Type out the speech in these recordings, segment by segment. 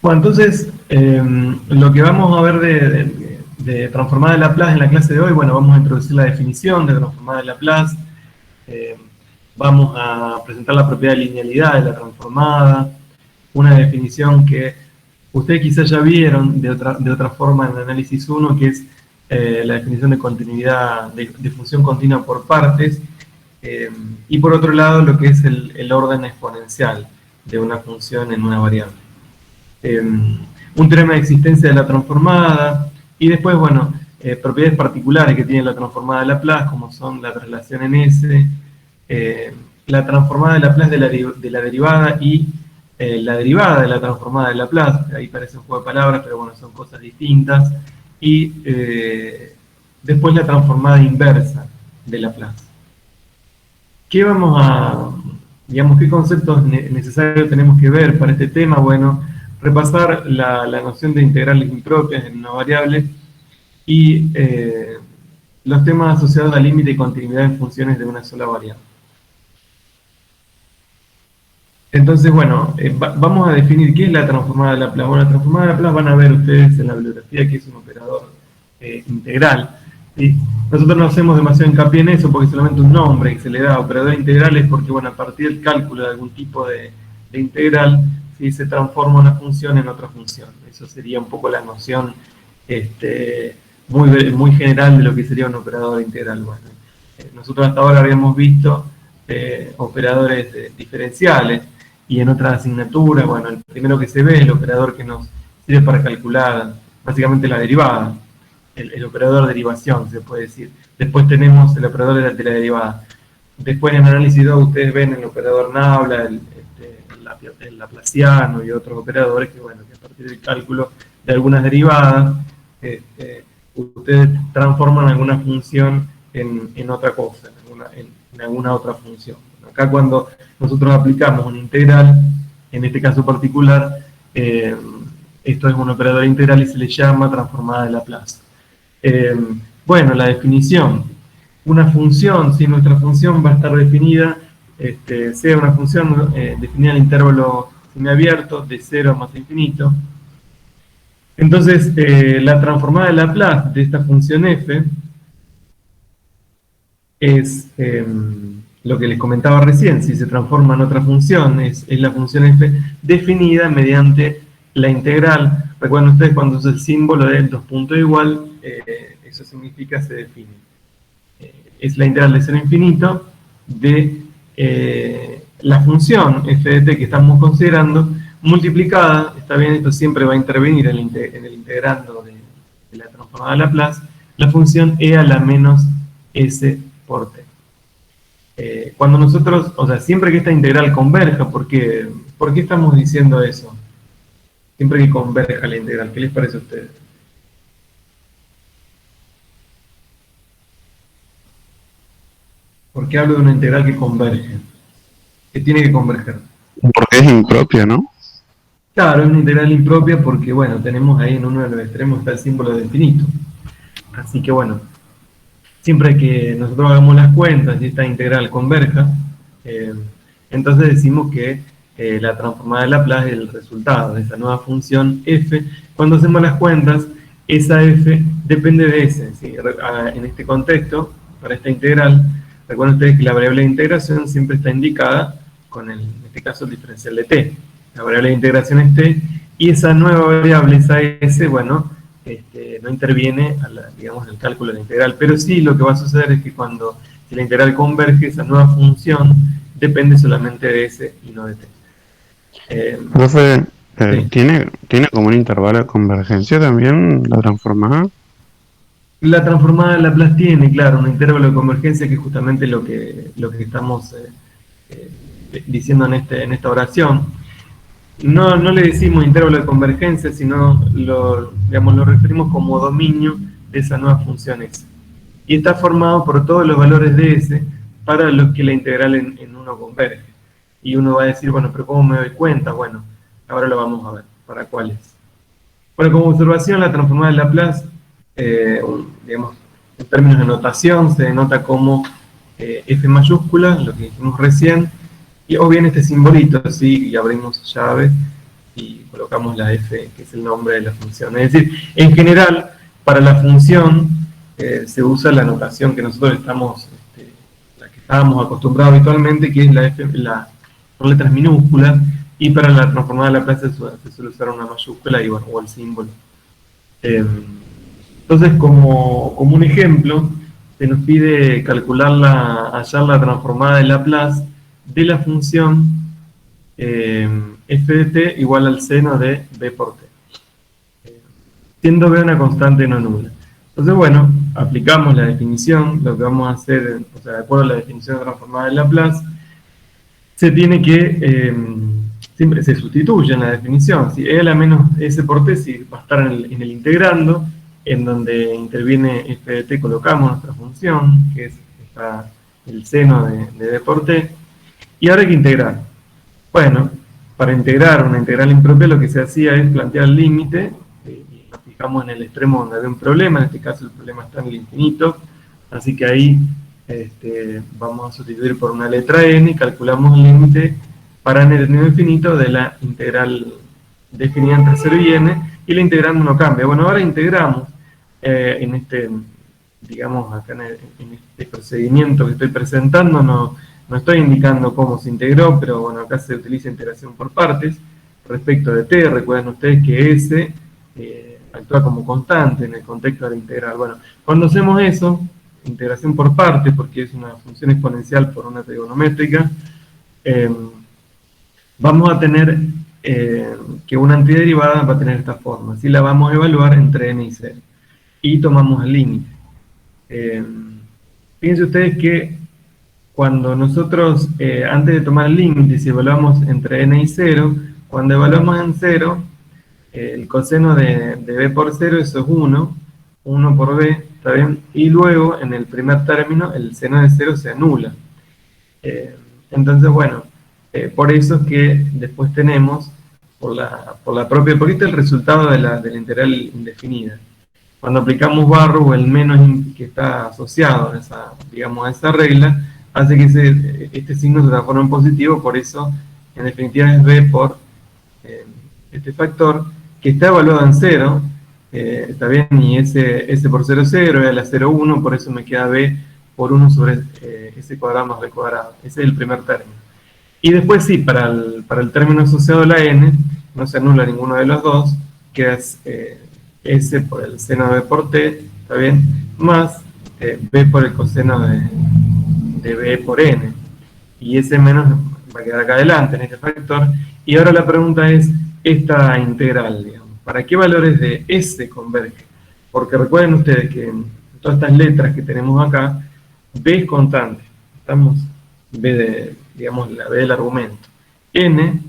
Bueno, entonces, lo que vamos a ver de transformada de Laplace en la clase de hoy, bueno, vamos a introducir la definición de transformada de Laplace, eh, vamos a presentar la propiedad de linealidad de la transformada, una definición que ustedes quizás ya vieron de otra forma en el análisis 1, que es la definición de continuidad, de función continua por partes, y por otro lado lo que es el orden exponencial de una función en una variable. Un teorema de existencia de la transformada, y después, bueno, propiedades particulares que tiene la transformada de Laplace, como son la traslación en S, la transformada de Laplace de la derivada y la derivada de la transformada de Laplace. Ahí parece un juego de palabras, pero bueno, son cosas distintas. Y después la transformada inversa de Laplace. ¿Qué vamos a, digamos, qué conceptos necesarios tenemos que ver para este tema? Bueno, repasar la noción de integrales impropias en una variable y los temas asociados al límite y continuidad en funciones de una sola variable. Entonces, bueno, vamos a definir qué es la transformada de Laplace. Bueno, la transformada de Laplace van a ver ustedes en la bibliografía que es un operador integral. ¿Sí? Nosotros no hacemos demasiado hincapié en eso porque es solamente un nombre que se le da a operador integral, es porque, bueno, a partir del cálculo de algún tipo de integral, ¿sí? Se transforma una función en otra función. Eso sería un poco la noción muy general de lo que sería un operador integral. Bueno, nosotros hasta ahora habíamos visto operadores diferenciales, y en otra asignatura, bueno, el primero que se ve es el operador que nos sirve para calcular básicamente la derivada, el operador de derivación, se puede decir. Después tenemos el operador de la derivada. Después en análisis 2 ustedes ven el operador Nabla, el laplaciano y otros operadores que, bueno, que a partir del cálculo de algunas derivadas, ustedes transforman alguna función en otra cosa, en alguna otra función. Acá cuando nosotros aplicamos una integral, en este caso particular, esto es un operador integral y se le llama transformada de Laplace. Bueno, la definición. Una función, si nuestra función va a estar definida, sea una función definida en el intervalo semiabierto de 0 más infinito. Entonces, la transformada de Laplace de esta función f es lo que les comentaba recién. Si se transforma en otra función, es la función f definida mediante la integral. Recuerden ustedes cuando usa el símbolo de 2 puntos igual, eso significa se define. Es la integral de 0 a infinito de la función f de t que estamos considerando, multiplicada, está bien, esto siempre va a intervenir en el integrando de la transformada de Laplace, la función e a la menos s por t. Cuando nosotros, o sea, siempre que esta integral converja, ¿por qué estamos diciendo eso? Siempre que converja la integral, ¿qué les parece a ustedes? ¿Por qué hablo de una integral que converge? ¿Qué tiene que converger? Porque es impropia, ¿no? Claro, es una integral impropia porque, bueno, tenemos ahí en uno de los extremos está el símbolo de infinito. Así que, bueno, siempre que nosotros hagamos las cuentas y esta integral converja, entonces decimos que la transformada de Laplace es el resultado de esa nueva función f. Cuando hacemos las cuentas, esa f depende de s, ¿sí? En este contexto, para esta integral, recuerden ustedes que la variable de integración siempre está indicada con en este caso el diferencial de t. La variable de integración es t, y esa nueva variable, esa s, bueno, no interviene digamos, en el cálculo de la integral, pero sí lo que va a suceder es que si la integral converge, esa nueva función depende solamente de s y no de t. Profe, Sí. ¿tiene como un intervalo de convergencia también la transformada? La transformada de Laplace tiene, claro, un intervalo de convergencia que es justamente lo que estamos diciendo en esta oración. No le decimos intervalo de convergencia, sino lo referimos como dominio de esa nueva función s. Y está formado por todos los valores de s para los que la integral en uno converge. Y uno va a decir, bueno, pero ¿cómo me doy cuenta? Bueno, ahora lo vamos a ver, ¿para cuáles? Bueno, como observación, la transformada de Laplace, digamos, en términos de notación, se denota como f mayúscula, lo que dijimos recién, o bien este simbolito, así, y abrimos llave, y colocamos la f, que es el nombre de la función. Es decir, en general, para la función se usa la notación que nosotros estamos, la que estábamos acostumbrados habitualmente, que es la f, con letras minúsculas, y para la transformada de Laplace se suele usar una mayúscula y bueno, o el símbolo. Entonces, como un ejemplo, se nos pide calcular hallar la transformada de Laplace de la función f de t igual al seno de b por t, siendo b una constante no nula. Entonces, bueno, aplicamos la definición. Lo que vamos a hacer, o sea, de acuerdo a la definición de transformada de Laplace, se tiene que, siempre se sustituye en la definición. Si e a la menos s por t, si va a estar en el integrando, en donde interviene f de t, colocamos nuestra función, que es el seno de b por t, y ahora hay que integrar. Bueno, para integrar una integral impropia lo que se hacía es plantear el límite, y nos fijamos en el extremo donde había un problema, en este caso el problema está en el infinito, así que ahí vamos a sustituir por una letra n y calculamos el límite para n tenido infinito de la integral definida entre 0 y n, y la integrando no cambia. Bueno, ahora integramos en este, digamos, acá en este procedimiento que estoy presentando, no estoy indicando cómo se integró, pero bueno, acá se utiliza integración por partes. Respecto de t, recuerden ustedes que s actúa como constante en el contexto de la integral. Bueno, cuando hacemos eso, integración por partes, porque es una función exponencial por una trigonométrica, vamos a tener que una antiderivada va a tener esta forma. Así la vamos a evaluar entre n y 0. Y tomamos el límite. Fíjense ustedes que cuando nosotros, antes de tomar el límite, si evaluamos entre n y 0, cuando evaluamos en 0, el coseno de b por 0, eso es 1 por b, ¿está bien? Y luego, en el primer término, el seno de 0 se anula. Entonces, bueno, por eso es que después tenemos, por la propia, porque este es el resultado de la integral indefinida. Cuando aplicamos barro, o el menos que está asociado a esa, digamos, a esa regla, hace que este signo se transforme en positivo, por eso, en definitiva, es b por este factor, que está evaluado en 0, está bien, y s por 0, 0, y a la 0, 1, por eso me queda b por 1 sobre s cuadrado más b cuadrado. Ese es el primer término. Y después sí, para el término asociado a la n, no se anula ninguno de los dos, queda s por el seno de b por t, está bien, más b por el coseno de b por n. Y ese menos va a quedar acá adelante en este factor. Y ahora la pregunta es, esta integral, digamos, ¿para qué valores de s converge? Porque recuerden ustedes que en todas estas letras que tenemos acá, b es constante, estamos digamos, la b del argumento. N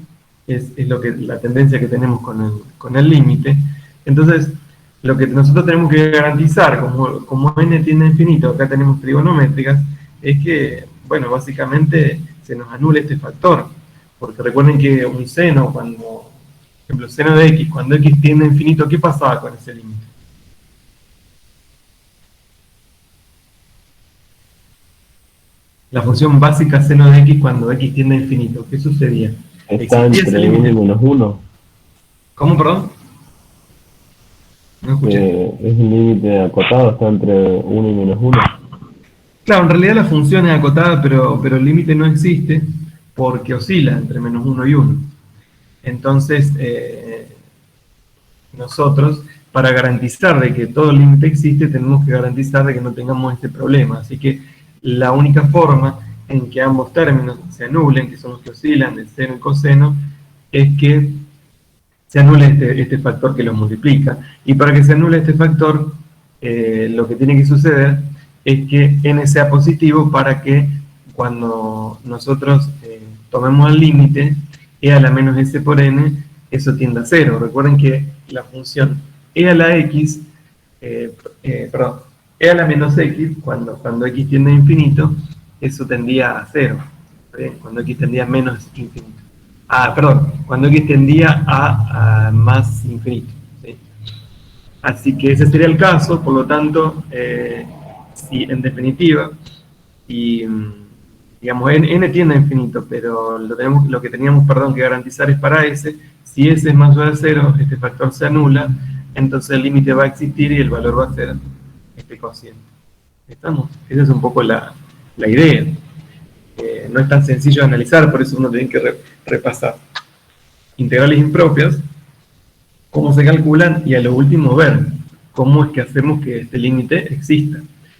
es la tendencia que tenemos con el límite. Entonces, lo que nosotros tenemos que garantizar, como n tiende a infinito, acá tenemos trigonométricas, es que, bueno, básicamente se nos anule este factor. Porque recuerden que un seno, por ejemplo, el seno de x, cuando x tiende a infinito, ¿qué pasaba con ese límite? La función básica seno de x cuando x tiende a infinito, ¿qué sucedía? Está entre 1 y menos 1. ¿Cómo, perdón? No escuché. Es un límite acotado, está entre 1 y menos 1. Claro, en realidad la función es acotada, pero el límite no existe porque oscila entre menos 1 y 1. Entonces, nosotros, para garantizar de que todo límite existe, tenemos que garantizar de que no tengamos este problema. Así que la única forma en que ambos términos se anulen, que son los que oscilan, el seno y el coseno, es que se anule este factor que los multiplica. Y para que se anule este factor, lo que tiene que suceder es que n sea positivo para que cuando nosotros tomemos el límite, e a la menos s por n, eso tienda a 0. Recuerden que la función e a la x, e a la menos x, cuando x tiende a infinito, eso tendía a 0. Cuando x tendía a menos infinito. Cuando x tendía a más infinito. ¿Sí? Así que ese sería el caso, por lo tanto, si en definitiva, y digamos, n tiende a infinito, pero lo que teníamos que garantizar es para s, Si S es mayor a 0, este factor se anula, entonces el límite va a existir y el valor va a ser este cociente. ¿Estamos? Esa es un poco la idea. No es tan sencillo de analizar, por eso uno tiene que repasar integrales impropias, cómo se calculan y a lo último ver cómo es que hacemos que este límite exista.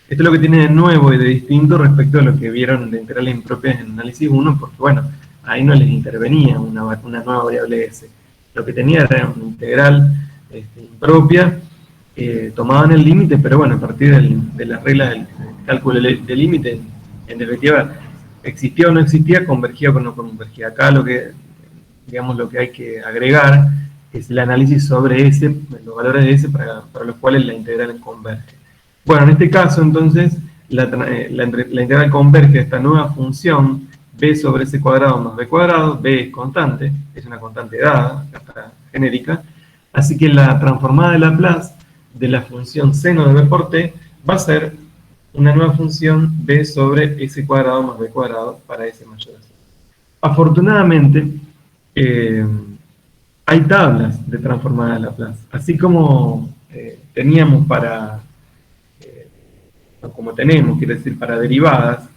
Esto es lo que tiene de nuevo y de distinto respecto a lo que vieron de integrales impropias en análisis 1, porque bueno, ahí no les intervenía una nueva variable S. Lo que tenía era una integral impropia, tomaban el límite, pero bueno, a partir de las reglas del cálculo del límite, en definitiva, existía o no existía, convergía o no convergía. Acá lo que, digamos, lo que hay que agregar es el análisis sobre S, los valores de S para los cuales la integral converge. Bueno, en este caso, entonces, la integral converge a esta nueva función b sobre s cuadrado más b cuadrado. B es constante, es una constante dada, acá genérica. Así que la transformada de Laplace de la función seno de b por t va a ser una nueva función b sobre s cuadrado más b cuadrado para s mayor a 0. Afortunadamente, hay tablas de transformada de Laplace. Así como teníamos como tenemos, quiere decir, para derivadas,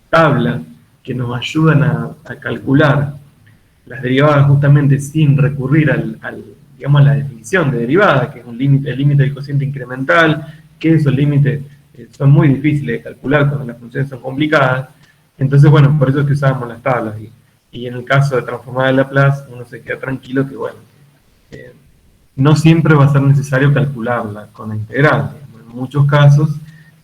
tablas que nos ayudan a calcular las derivadas justamente sin recurrir digamos, a la definición de derivada, que es el límite del cociente incremental, que esos límites son muy difíciles de calcular cuando las funciones son complicadas. Entonces, bueno, por eso es que usábamos las tablas. Y en el caso de transformada de Laplace, uno se queda tranquilo que, bueno, no siempre va a ser necesario calcularla con la integral. En muchos casos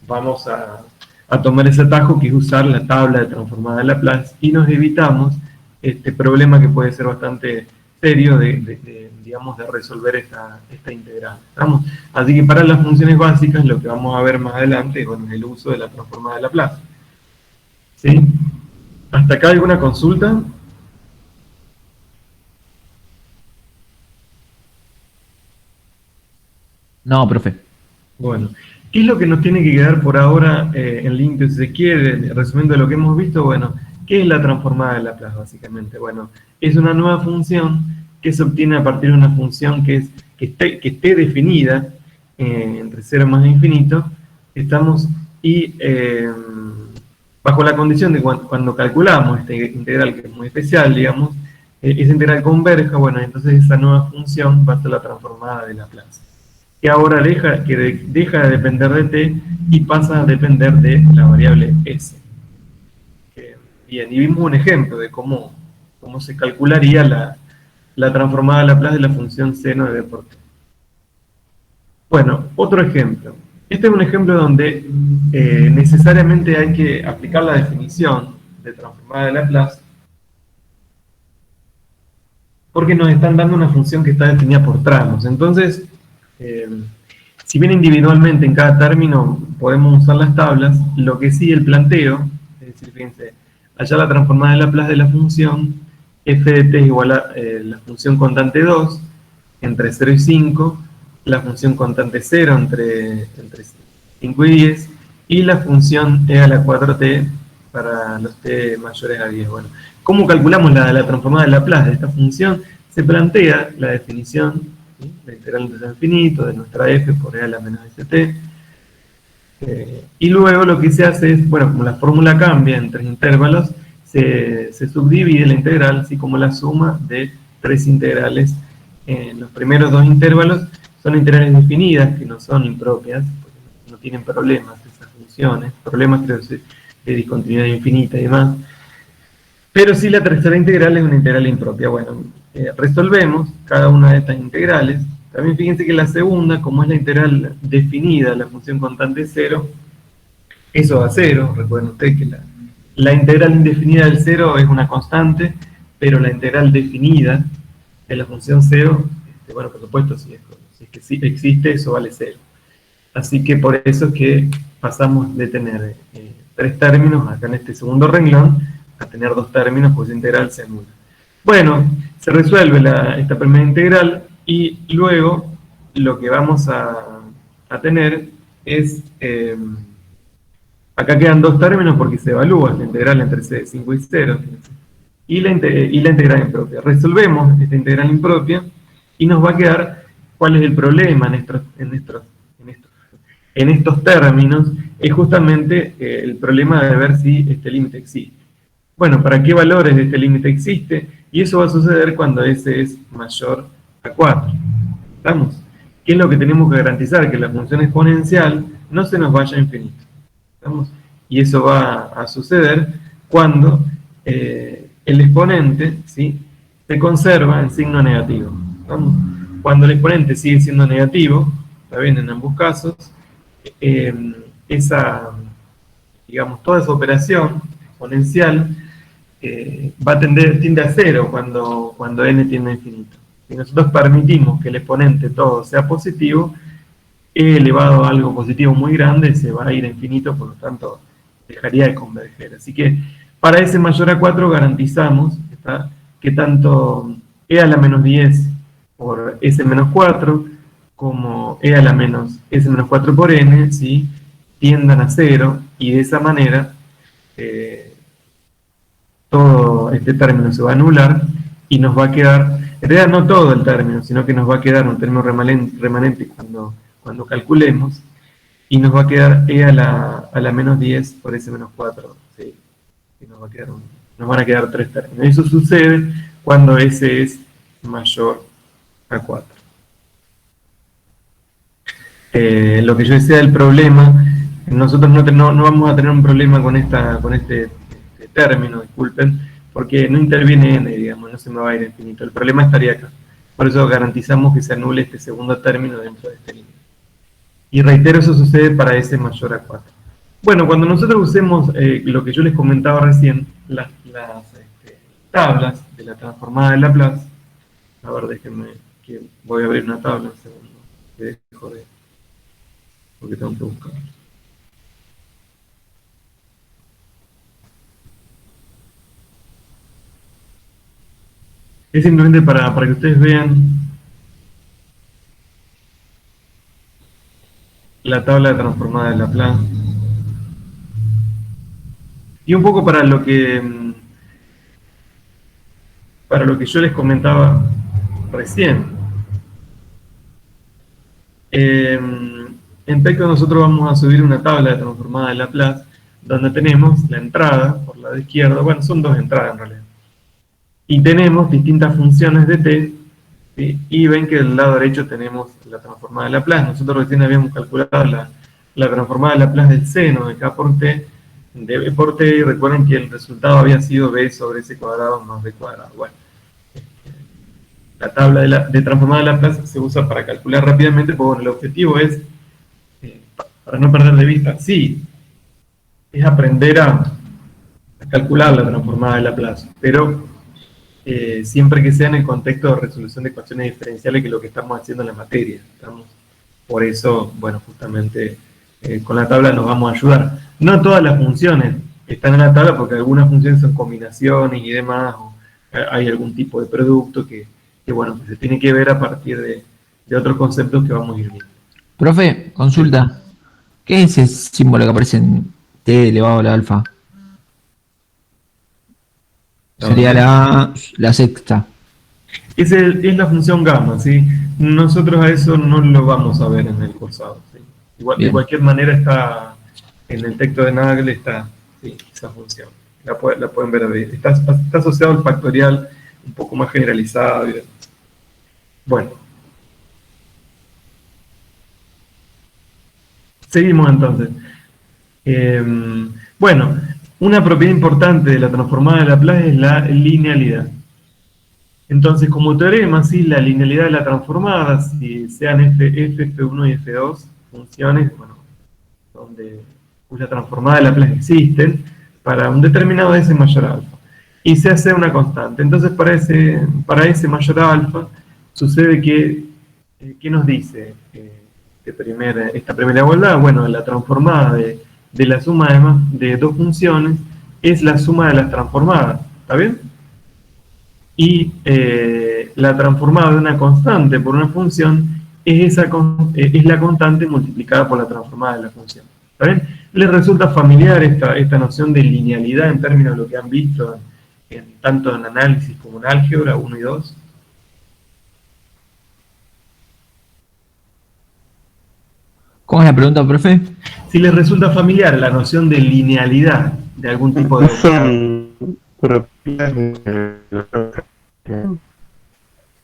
vamos a tomar ese atajo que es usar la tabla de transformada de Laplace y nos evitamos este problema que puede ser bastante serio digamos, de resolver esta integral. ¿Estamos? Así que para las funciones básicas lo que vamos a ver más adelante es, bueno, el uso de la transformada de Laplace. ¿Sí? ¿Hasta acá alguna consulta? No, profe. Bueno, ¿qué es lo que nos tiene que quedar por ahora en límite, si se quiere, resumiendo lo que hemos visto? Bueno, ¿qué es la transformada de Laplace, básicamente? Bueno, es una nueva función que se obtiene a partir de una función que esté definida entre 0 más infinito, bajo la condición de cuando calculamos esta integral, que es muy especial, digamos, esa integral converja, bueno, entonces esa nueva función va a ser la transformada de Laplace, que ahora deja de depender de t y pasa a depender de la variable s. Bien, y vimos un ejemplo de cómo se calcularía la transformada de Laplace de la función seno de b por t. Bueno, otro ejemplo. Este es un ejemplo donde necesariamente hay que aplicar la definición de transformada de Laplace, porque nos están dando una función que está definida por tramos. Entonces, si bien individualmente en cada término podemos usar las tablas, lo que sí el planteo, es decir, fíjense, allá la transformada de Laplace de la función f de t es igual a la función constante 2 entre 0 y 5, la función constante 0 entre 5 y 10, y la función e a la 4t para los t mayores a 10. Bueno, ¿cómo calculamos la transformada de Laplace de esta función? Se plantea la definición, ¿sí?, la integral entre 0 infinito de nuestra f por e a la menos st, y luego lo que se hace es, bueno, como la fórmula cambia en 3 intervalos, se subdivide la integral, así como la suma de 3 integrales. Los primeros 2 intervalos son integrales definidas, que no son impropias, porque no tienen problemas esas funciones, problemas creo que de discontinuidad infinita y demás. Pero sí la tercera integral es una integral impropia. Bueno, resolvemos cada una de estas integrales. También fíjense que la segunda, como es la integral definida, la función constante 0, eso va a 0. Recuerden ustedes que la integral indefinida del 0 es una constante, pero la integral definida de la función 0, bueno, por supuesto, si es que sí existe, eso vale 0. Así que por eso es que pasamos de tener 3 términos acá en este segundo renglón a tener 2 términos, pues la integral se anula. Bueno, se resuelve esta primera integral y luego lo que vamos a tener es, acá quedan 2 términos porque se evalúa la integral entre 5 y 0. y la integral impropia. Resolvemos esta integral impropia y nos va a quedar cuál es el problema en estos términos, es justamente el problema de ver si este límite existe. Bueno, ¿para qué valores de este límite existe? Y eso va a suceder cuando S es mayor a 4. ¿Estamos? ¿Qué es lo que tenemos que garantizar? Que la función exponencial no se nos vaya a infinito. ¿Estamos? Y eso va a suceder cuando el exponente, ¿sí?, se conserva en signo negativo. ¿Estamos? Cuando el exponente sigue siendo negativo, está bien en ambos casos, digamos, toda esa operación exponencial tiende a cero cuando n tiende a infinito. Si nosotros permitimos que el exponente todo sea positivo, e elevado a algo positivo muy grande se va a ir a infinito, por lo tanto dejaría de converger. Así que para S mayor a 4 garantizamos que tanto e a la menos 10 por S menos 4 como e a la menos S menos 4 por n, ¿sí?, tiendan a 0, y de esa manera todo este término se va a anular y nos va a quedar, en realidad no todo el término, sino que nos va a quedar un término remanente cuando calculemos, y nos va a quedar e a la menos 10 por S menos 4, ¿sí? Y nos van a quedar 3 términos. Eso sucede cuando S es mayor a 4. Lo que yo decía del problema, nosotros no vamos a tener un problema con este término, disculpen, porque no interviene n, digamos, no se me va a ir a infinito. El problema estaría acá. Por eso garantizamos que se anule este segundo término dentro de este límite. Y reitero, eso sucede para S mayor a 4. Bueno, cuando nosotros usemos lo que yo les comentaba recién, las tablas de la transformada de Laplace, a ver, déjenme, que voy a abrir una tabla un segundo, que dejo de, porque tengo que buscar. Es simplemente para que ustedes vean la tabla de transformada de Laplace. Y un poco para lo que yo les comentaba recién. En texto nosotros vamos a subir una tabla de transformada de Laplace donde tenemos la entrada por la de izquierda, bueno, son dos entradas en realidad. Y tenemos distintas funciones de t, ¿sí? Y ven que del lado derecho tenemos la transformada de Laplace. Nosotros recién habíamos calculado la transformada de Laplace del seno de k por t, de b por t, y recuerden que el resultado había sido b sobre s cuadrado más b cuadrado. Bueno, la tabla de transformada de Laplace se usa para calcular rápidamente, porque bueno, el objetivo es, para no perder de vista, sí, es aprender a calcular la transformada de Laplace, pero siempre que sea en el contexto de resolución de ecuaciones diferenciales, que es lo que estamos haciendo en la materia. Por eso, bueno, justamente con la tabla nos vamos a ayudar. No todas las funciones están en la tabla, porque algunas funciones son combinaciones y demás, o hay algún tipo de producto que bueno, que se tiene que ver a partir de otros conceptos que vamos a ir viendo. Profe, consulta. ¿Qué es ese símbolo que aparece en t elevado a la alfa? Sería la sexta. Es la función gamma, ¿sí? Nosotros a eso no lo vamos a ver en el cursado, ¿sí? Igual, de cualquier manera está en el texto de Nagel, está, sí, esa función. La pueden ver ahí. Está asociado al factorial un poco más generalizado y demás. Bueno. Seguimos entonces. Bueno, una propiedad importante de la transformada de Laplace es la linealidad. Entonces, como teorema, ¿sí?, la linealidad de la transformada, si sean F, F1 y F2, funciones, bueno, cuya transformada de Laplace existen, para un determinado S mayor a alfa. Y se hace una constante. Entonces, para S mayor a alfa, sucede que, ¿qué nos dice esta primera igualdad? Bueno, la transformada de la suma de dos funciones es la suma de las transformadas, ¿está bien? Y la transformada de una constante por una función es la constante multiplicada por la transformada de la función, ¿está bien? ¿Les resulta familiar esta noción de linealidad en términos de lo que han visto tanto en análisis como en álgebra 1 y 2. ¿Cómo es la pregunta, profe? Si les resulta familiar la noción de linealidad de algún tipo de No operador. son propiedades de...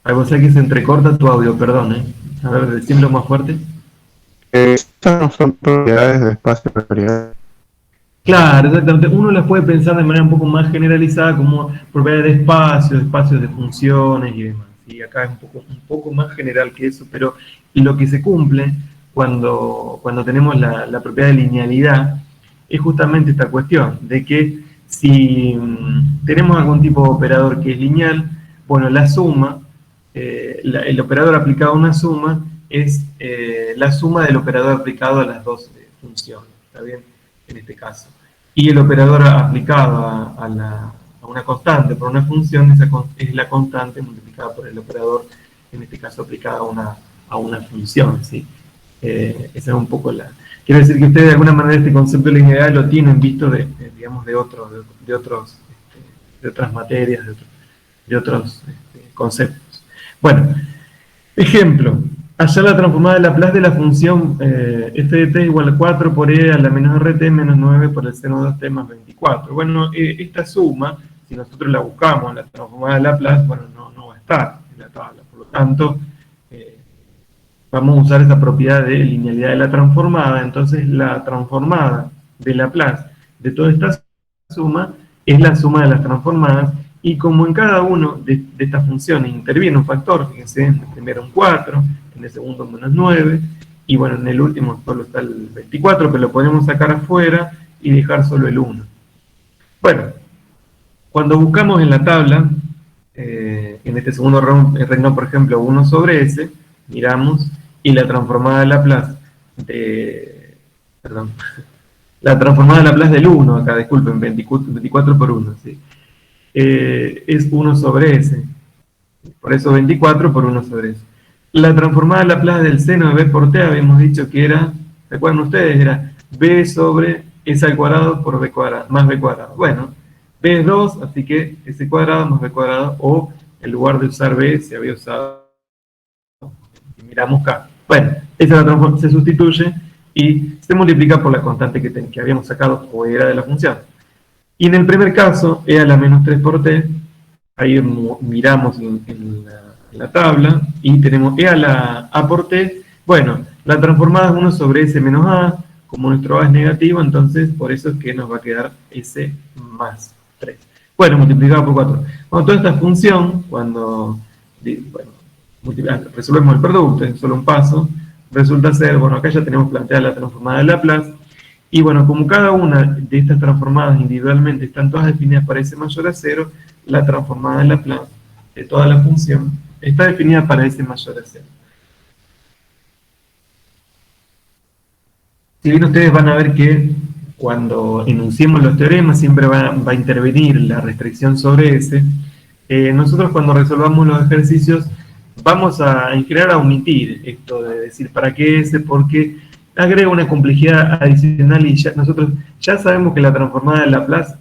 Ay, vos sabés que se entrecorta tu audio, perdón, ¿eh? A ver, decímelo más fuerte. Estas no son propiedades de espacio vectorial. Claro, exactamente. Uno las puede pensar de manera un poco más generalizada como propiedades de espacios, espacios de funciones y demás. Y acá es un poco más general que eso, pero lo que se cumple cuando tenemos la propiedad de linealidad es justamente esta cuestión, de que si tenemos algún tipo de operador que es lineal, bueno, la suma, el operador aplicado a una suma es la suma del operador aplicado a las dos funciones, ¿está bien? En este caso. Y el operador aplicado a una constante por una función es la constante multiplicada por el operador, en este caso aplicada a una función, ¿sí? Esa es un poco la... Quiero decir que ustedes de alguna manera este concepto de linealidad lo tienen visto digamos, de otras materias, de otros conceptos. Bueno, ejemplo. Hallar la transformada de Laplace de la función f de t igual a 4 por e a la menos rt menos 9 por el seno de 2t más 24. Bueno, esta suma, si nosotros la buscamos, la transformada de Laplace, bueno, no va a estar en la tabla. Por lo tanto, vamos a usar esa propiedad de linealidad de la transformada. Entonces, la transformada de Laplace de toda esta suma es la suma de las transformadas. Y como en cada uno de estas funciones interviene un factor, fíjense, en el primero un 4, en el segundo menos 9, y bueno, en el último solo está el 24, pero lo podemos sacar afuera y dejar solo el 1. Bueno, cuando buscamos en la tabla, en este segundo renglón, por ejemplo, 1 sobre s, miramos, y la transformada de Laplace la transformada de Laplace del 1, acá, disculpen, 24 por 1, ¿sí? Es 1 sobre s. Por eso 24 por 1 sobre s. La transformada de Laplace del seno de b por t habíamos dicho que era, ¿se acuerdan ustedes? Era b sobre s al cuadrado por b cuadrado, más b cuadrado. Bueno, b es 2, así que s cuadrado más b cuadrado, o en lugar de usar b se había usado, y miramos k. Bueno, esa la transforma, se sustituye y se multiplica por la constante que habíamos sacado fuera de la función. Y en el primer caso, e a la menos 3 por t, ahí miramos en la tabla, y tenemos e a la a por t. Bueno, la transformada es 1 sobre s menos a, como nuestro a es negativo, entonces por eso es que nos va a quedar s más 3. Bueno, multiplicado por 4. Bueno, toda esta función, cuando resolvemos el producto en solo un paso, resulta ser, bueno, acá ya tenemos planteada la transformada de Laplace. Y bueno, como cada una de estas transformadas individualmente están todas definidas para s mayor a 0, la transformada de Laplace de toda la función está definida para s mayor a 0. Si bien ustedes van a ver que cuando enunciemos los teoremas siempre va a intervenir la restricción sobre s, nosotros cuando resolvamos los ejercicios vamos en general a omitir esto de decir para qué s, porque agrega una complejidad adicional y nosotros ya sabemos que la transformada de Laplace,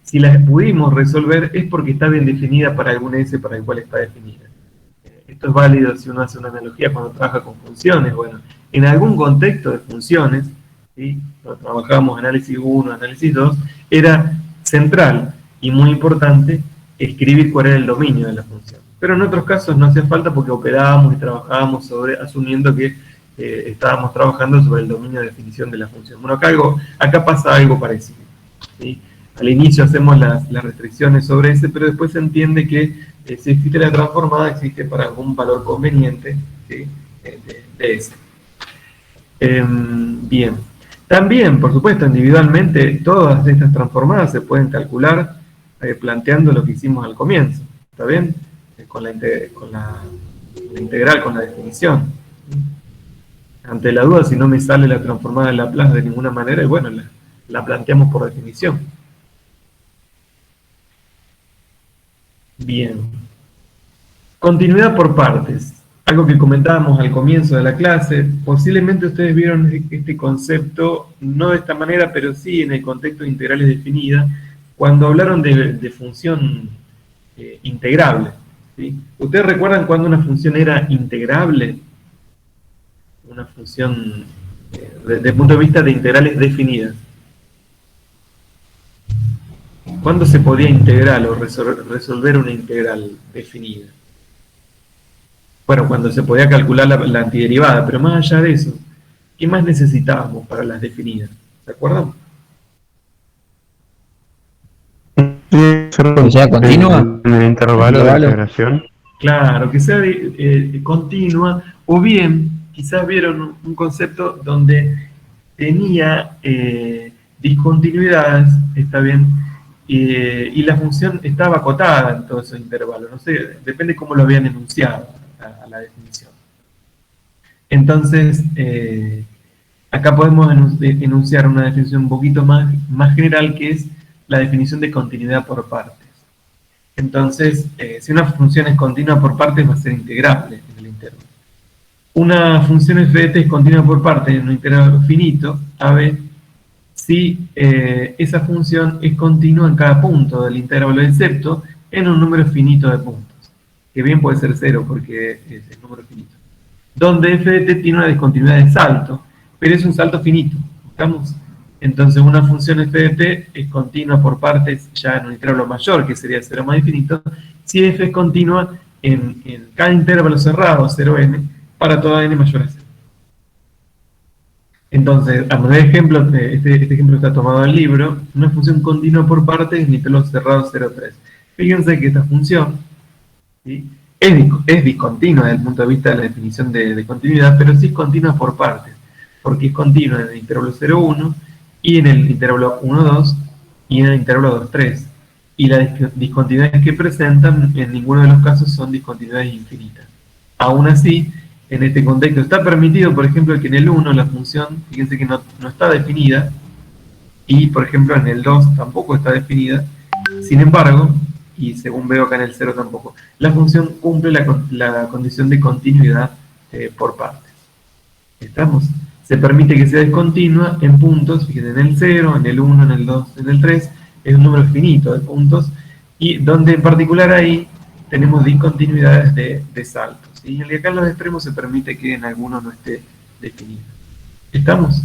si la pudimos resolver, es porque está bien definida para algún s para el cual está definida. Esto es válido si uno hace una analogía cuando trabaja con funciones. Bueno, en algún contexto de funciones, ¿sí? Cuando trabajamos análisis 1, análisis 2, era central y muy importante escribir cuál era el dominio de la función. Pero en otros casos no hacía falta porque operábamos y trabajábamos asumiendo que estábamos trabajando sobre el dominio de definición de la función. Bueno, acá pasa algo parecido, ¿sí? Al inicio hacemos las restricciones sobre S, pero después se entiende que si existe la transformada, existe para algún valor conveniente, ¿sí? de S. Bien. También, por supuesto, individualmente, todas estas transformadas se pueden calcular planteando lo que hicimos al comienzo, ¿está bien? Con la integral, con la definición. Ante la duda, si no me sale la transformada de Laplace de ninguna manera, y bueno, la planteamos por definición. Bien. Continuidad por partes. Algo que comentábamos al comienzo de la clase. Posiblemente ustedes vieron este concepto, no de esta manera, pero sí en el contexto de integrales definidas, cuando hablaron de función integrable. ¿Sí? ¿Ustedes recuerdan cuando una función era integrable? Una función desde el punto de vista de integrales definidas. ¿Cuándo se podía integrar o resolver una integral definida? Bueno, cuando se podía calcular la antiderivada, pero más allá de eso, ¿qué más necesitábamos para las definidas? ¿Se acuerdan? ¿Que sea continua? En el intervalo de integración. Claro, que sea continua, o bien, quizás vieron un concepto donde tenía discontinuidades, está bien, y la función estaba acotada en todos esos intervalos, no sé, depende cómo lo habían enunciado a la definición. Entonces, acá podemos enunciar una definición un poquito más general, que es la definición de continuidad por partes. Entonces, si una función es continua por partes, va a ser integrable en el intervalo. Una función f de t es continua por partes en un intervalo finito, a ver si esa función es continua en cada punto del intervalo, excepto en un número finito de puntos, que bien puede ser 0 porque es el número finito. Donde f de t tiene una discontinuidad de salto, pero es un salto finito. ¿Estamos? Entonces una función f de t es continua por partes ya en un intervalo mayor, que sería 0 más infinito, si f es continua en cada intervalo cerrado, 0n, para toda n mayor a 0. Entonces, a manera de ejemplo, este ejemplo está tomado del libro, una función continua por partes en intervalo cerrado 0,3. Fíjense que esta función, ¿sí?, es discontinua desde el punto de vista de la definición de continuidad, pero sí es continua por partes, porque es continua en el intervalo 0,1, y en el intervalo 1,2 y en el intervalo 2,3. Y las discontinuidades que presentan en ninguno de los casos son discontinuidades infinitas. Aún así, en este contexto está permitido, por ejemplo, que en el 1 la función, fíjense que no está definida, y por ejemplo en el 2 tampoco está definida. Sin embargo, y según veo acá en el 0 tampoco, la función cumple la condición de continuidad por partes. ¿Estamos? Se permite que sea discontinua en puntos, fíjense, en el 0, en el 1, en el 2, en el 3, es un número finito de puntos, y donde en particular ahí tenemos discontinuidades de saltos. ¿Sí? Y acá en los extremos se permite que en alguno no esté definido. ¿Estamos?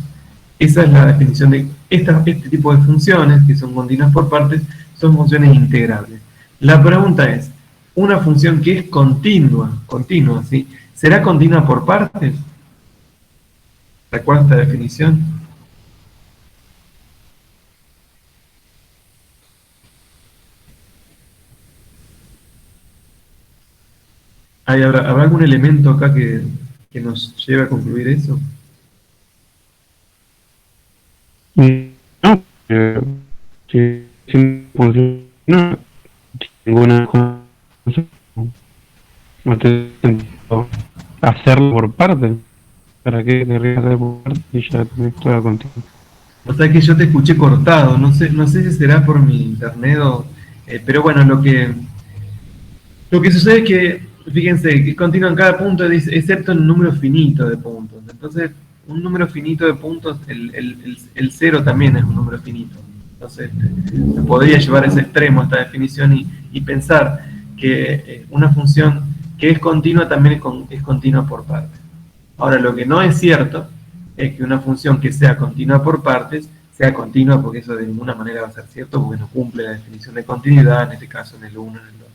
Esa es la definición de este tipo de funciones, que son continuas por partes, son funciones integrables. La pregunta es, ¿una función que es continua, ¿sí?, será continua por partes? ¿Recuerdan esta definición? ¿Habrá algún elemento acá que nos lleve a concluir eso? No, si funciona, ninguna cosa, no te sentido hacerlo por partes. ¿Para qué querrías hacer por partes y ya tenés toda contigo? O sea que yo te escuché cortado, no sé si será por mi internet o... pero bueno, lo que sucede es que, fíjense, que continúa en cada punto, excepto en un número finito de puntos. Entonces, un número finito de puntos, el 0 también es un número finito. Entonces, se podría llevar a ese extremo esta definición y pensar que una función que es continua también es continua por partes. Ahora, lo que no es cierto es que una función que sea continua por partes sea continua, porque eso de ninguna manera va a ser cierto, porque no cumple la definición de continuidad, en este caso en el 1, en el 2,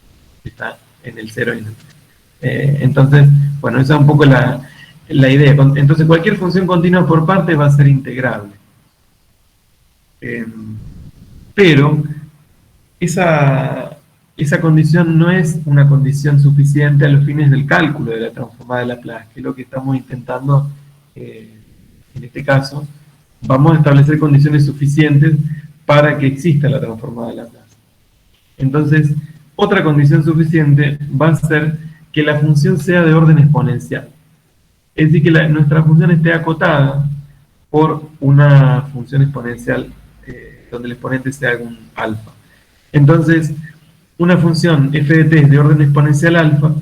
está en el 0 y en el 3. Entonces, bueno, esa es un poco la idea. Entonces, cualquier función continua por partes va a ser integrable. Pero esa condición no es una condición suficiente a los fines del cálculo de la transformada de Laplace, que es lo que estamos intentando en este caso. Vamos a establecer condiciones suficientes para que exista la transformada de Laplace. Entonces, otra condición suficiente va a ser que la función sea de orden exponencial. Es decir, que nuestra función esté acotada por una función exponencial donde el exponente sea algún alfa. Entonces, una función f de t es de orden exponencial alfa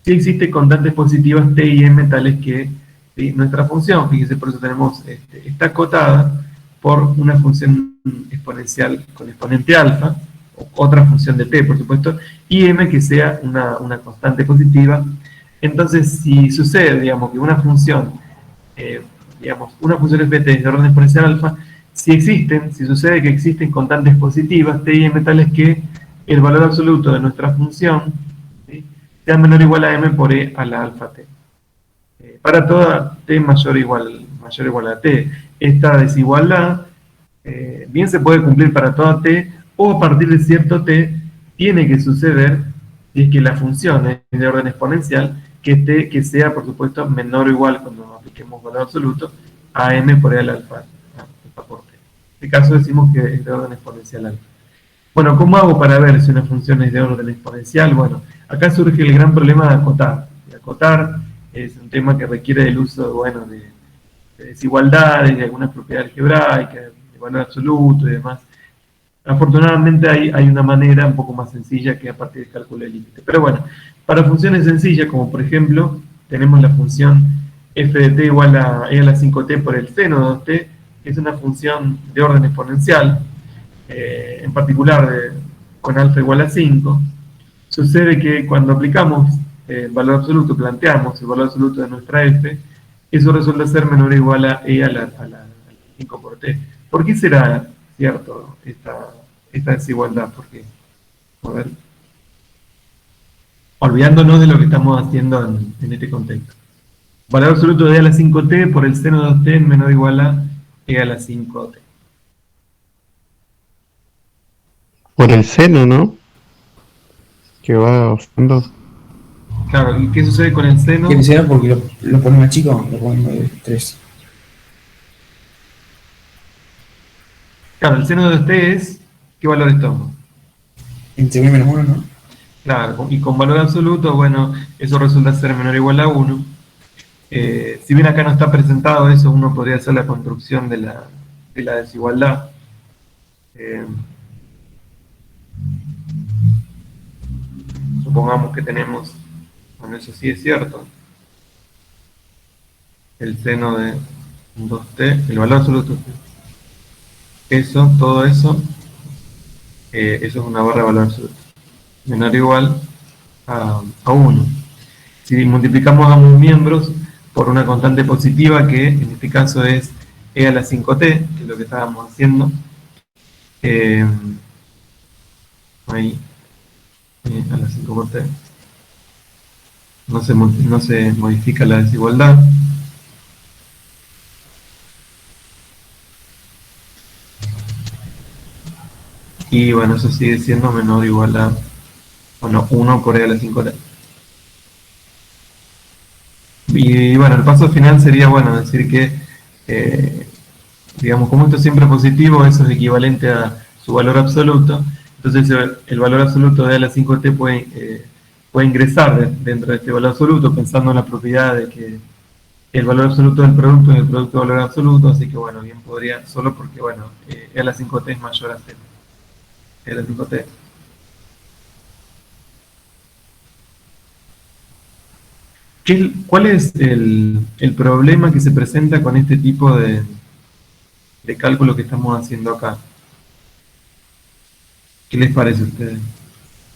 si existe constantes positivas t y m tales que, ¿sí?, nuestra función, fíjense, por eso tenemos, está acotada por una función exponencial con exponente alfa, o otra función de t, por supuesto, y m que sea una constante positiva. Entonces, si sucede, digamos, que una función, una función f de t es de orden exponencial alfa, si sucede que existen constantes positivas, t y m tales que el valor absoluto de nuestra función, ¿sí?, sea menor o igual a m por e a la alfa t. Para toda t mayor o igual a t. Esta desigualdad bien se puede cumplir para toda t, o a partir de cierto t tiene que suceder, si es que la función es de orden exponencial, que sea, por supuesto, menor o igual, cuando apliquemos valor absoluto, a m por e al alfa por t. En este caso decimos que es de orden exponencial alfa. Bueno, ¿cómo hago para ver si una función es de orden exponencial? Bueno, acá surge el gran problema de acotar. Y acotar es un tema que requiere del uso, bueno, de desigualdades, de algunas propiedades algebraicas, de valor absoluto y demás. Afortunadamente hay una manera un poco más sencilla que a partir del cálculo del límite. Pero bueno, para funciones sencillas, como por ejemplo, tenemos la función f de t igual a e a la 5t por el seno de 2t, que es una función de orden exponencial, en particular con alfa igual a 5. Sucede que cuando aplicamos el valor absoluto, planteamos el valor absoluto de nuestra f, eso resulta ser menor o igual a e a la 5 por t. ¿Por qué será cierto esta desigualdad? Porque, a ver, olvidándonos de lo que estamos haciendo en este contexto. Valor absoluto de e a la 5t por el seno de 2t menor o igual a e a la 5t. Por el seno, ¿no? Que va usando. Claro, ¿y qué sucede con el seno? ¿Quiere ser porque lo pone más chico? Lo pone 3. Claro, el seno de 2t es, ¿qué valor toma? Entre 1 y menos 1, ¿no? Claro, y con valor absoluto, bueno, eso resulta ser menor o igual a 1. Si bien acá no está presentado eso, uno podría hacer la construcción de la desigualdad. Supongamos que tenemos, bueno, eso sí es cierto, el seno de 2t, el valor absoluto, eso, todo eso, eso es una barra de valor absoluto, menor o igual a 1. Si multiplicamos ambos miembros por una constante positiva, que en este caso es e a la 5t, que es lo que estábamos haciendo, ahí, a la 5 por t, no se modifica la desigualdad. Y bueno, eso sigue siendo menor o igual a, bueno, 1 por e a la 5t. Y bueno, el paso final sería, bueno, decir que, digamos, como esto siempre es positivo, eso es equivalente a su valor absoluto. Entonces el valor absoluto de e a la 5t puede ingresar dentro de este valor absoluto, pensando en la propiedad de que el valor absoluto del producto es el producto de valor absoluto, así que bueno, bien podría, solo porque, bueno, e a la 5t es mayor a 0. E a la 5t. ¿Cuál es el problema que se presenta con este tipo de cálculo que estamos haciendo acá? ¿Qué les parece a ustedes?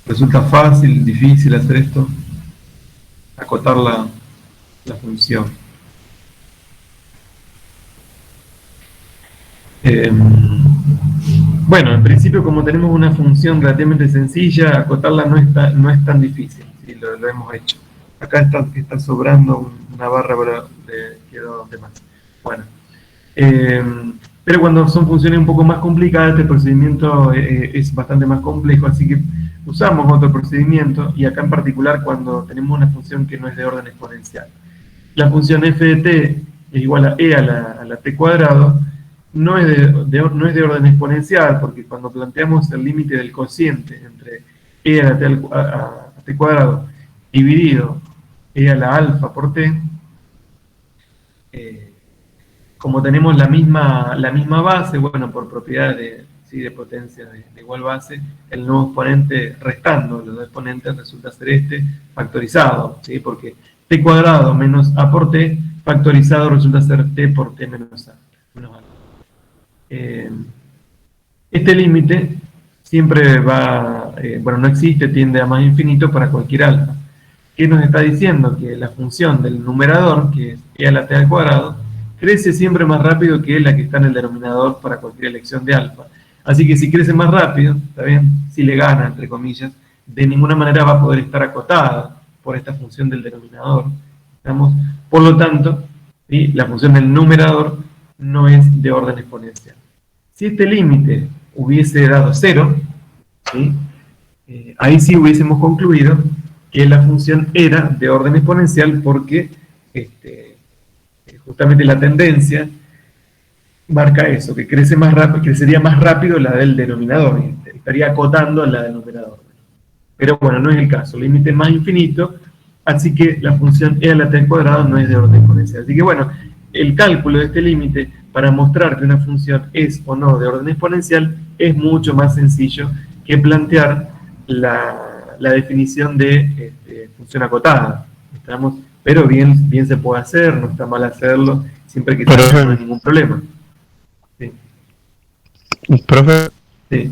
¿Resulta fácil, difícil hacer esto? Acotar la función. Bueno, en principio, como tenemos una función relativamente sencilla, acotarla no es tan difícil, ¿sí? Lo hemos hecho. Acá está sobrando una barra, pero quedó de más. Bueno, pero cuando son funciones un poco más complicadas, este procedimiento es bastante más complejo, así que usamos otro procedimiento, y acá en particular cuando tenemos una función que no es de orden exponencial. La función f de t es igual a e a la t cuadrado, no es de orden exponencial, porque cuando planteamos el límite del cociente entre e a la t cuadrado dividido e a la alfa por t, como tenemos la misma base, bueno, por propiedades de potencia de igual base, el nuevo exponente restando los dos exponentes resulta ser este factorizado, ¿sí? Porque t cuadrado menos a por t factorizado resulta ser t por t menos a. Este límite siempre va, bueno, no existe, tiende a más infinito para cualquier alfa. ¿Qué nos está diciendo? Que la función del numerador, que es e a la t al cuadrado, crece siempre más rápido que la que está en el denominador para cualquier elección de alfa. Así que si crece más rápido, ¿está bien? Si le gana, entre comillas, de ninguna manera va a poder estar acotada por esta función del denominador. ¿Estamos? Por lo tanto, ¿sí?, la función del numerador no es de orden exponencial. Si este límite hubiese dado 0, ¿sí?, ahí sí hubiésemos concluido que la función era de orden exponencial porque justamente la tendencia marca eso, que crece más rápido, crecería más rápido la del denominador, estaría acotando a la del numerador. Pero bueno, no es el caso, el límite es más infinito, así que la función e a la t al cuadrado no es de orden exponencial. Así que bueno, el cálculo de este límite para mostrar que una función es o no de orden exponencial es mucho más sencillo que plantear la definición de función acotada. ¿Estamos? Pero bien se puede hacer, no está mal hacerlo, siempre que no hay ningún problema. Sí. Profe, Sí.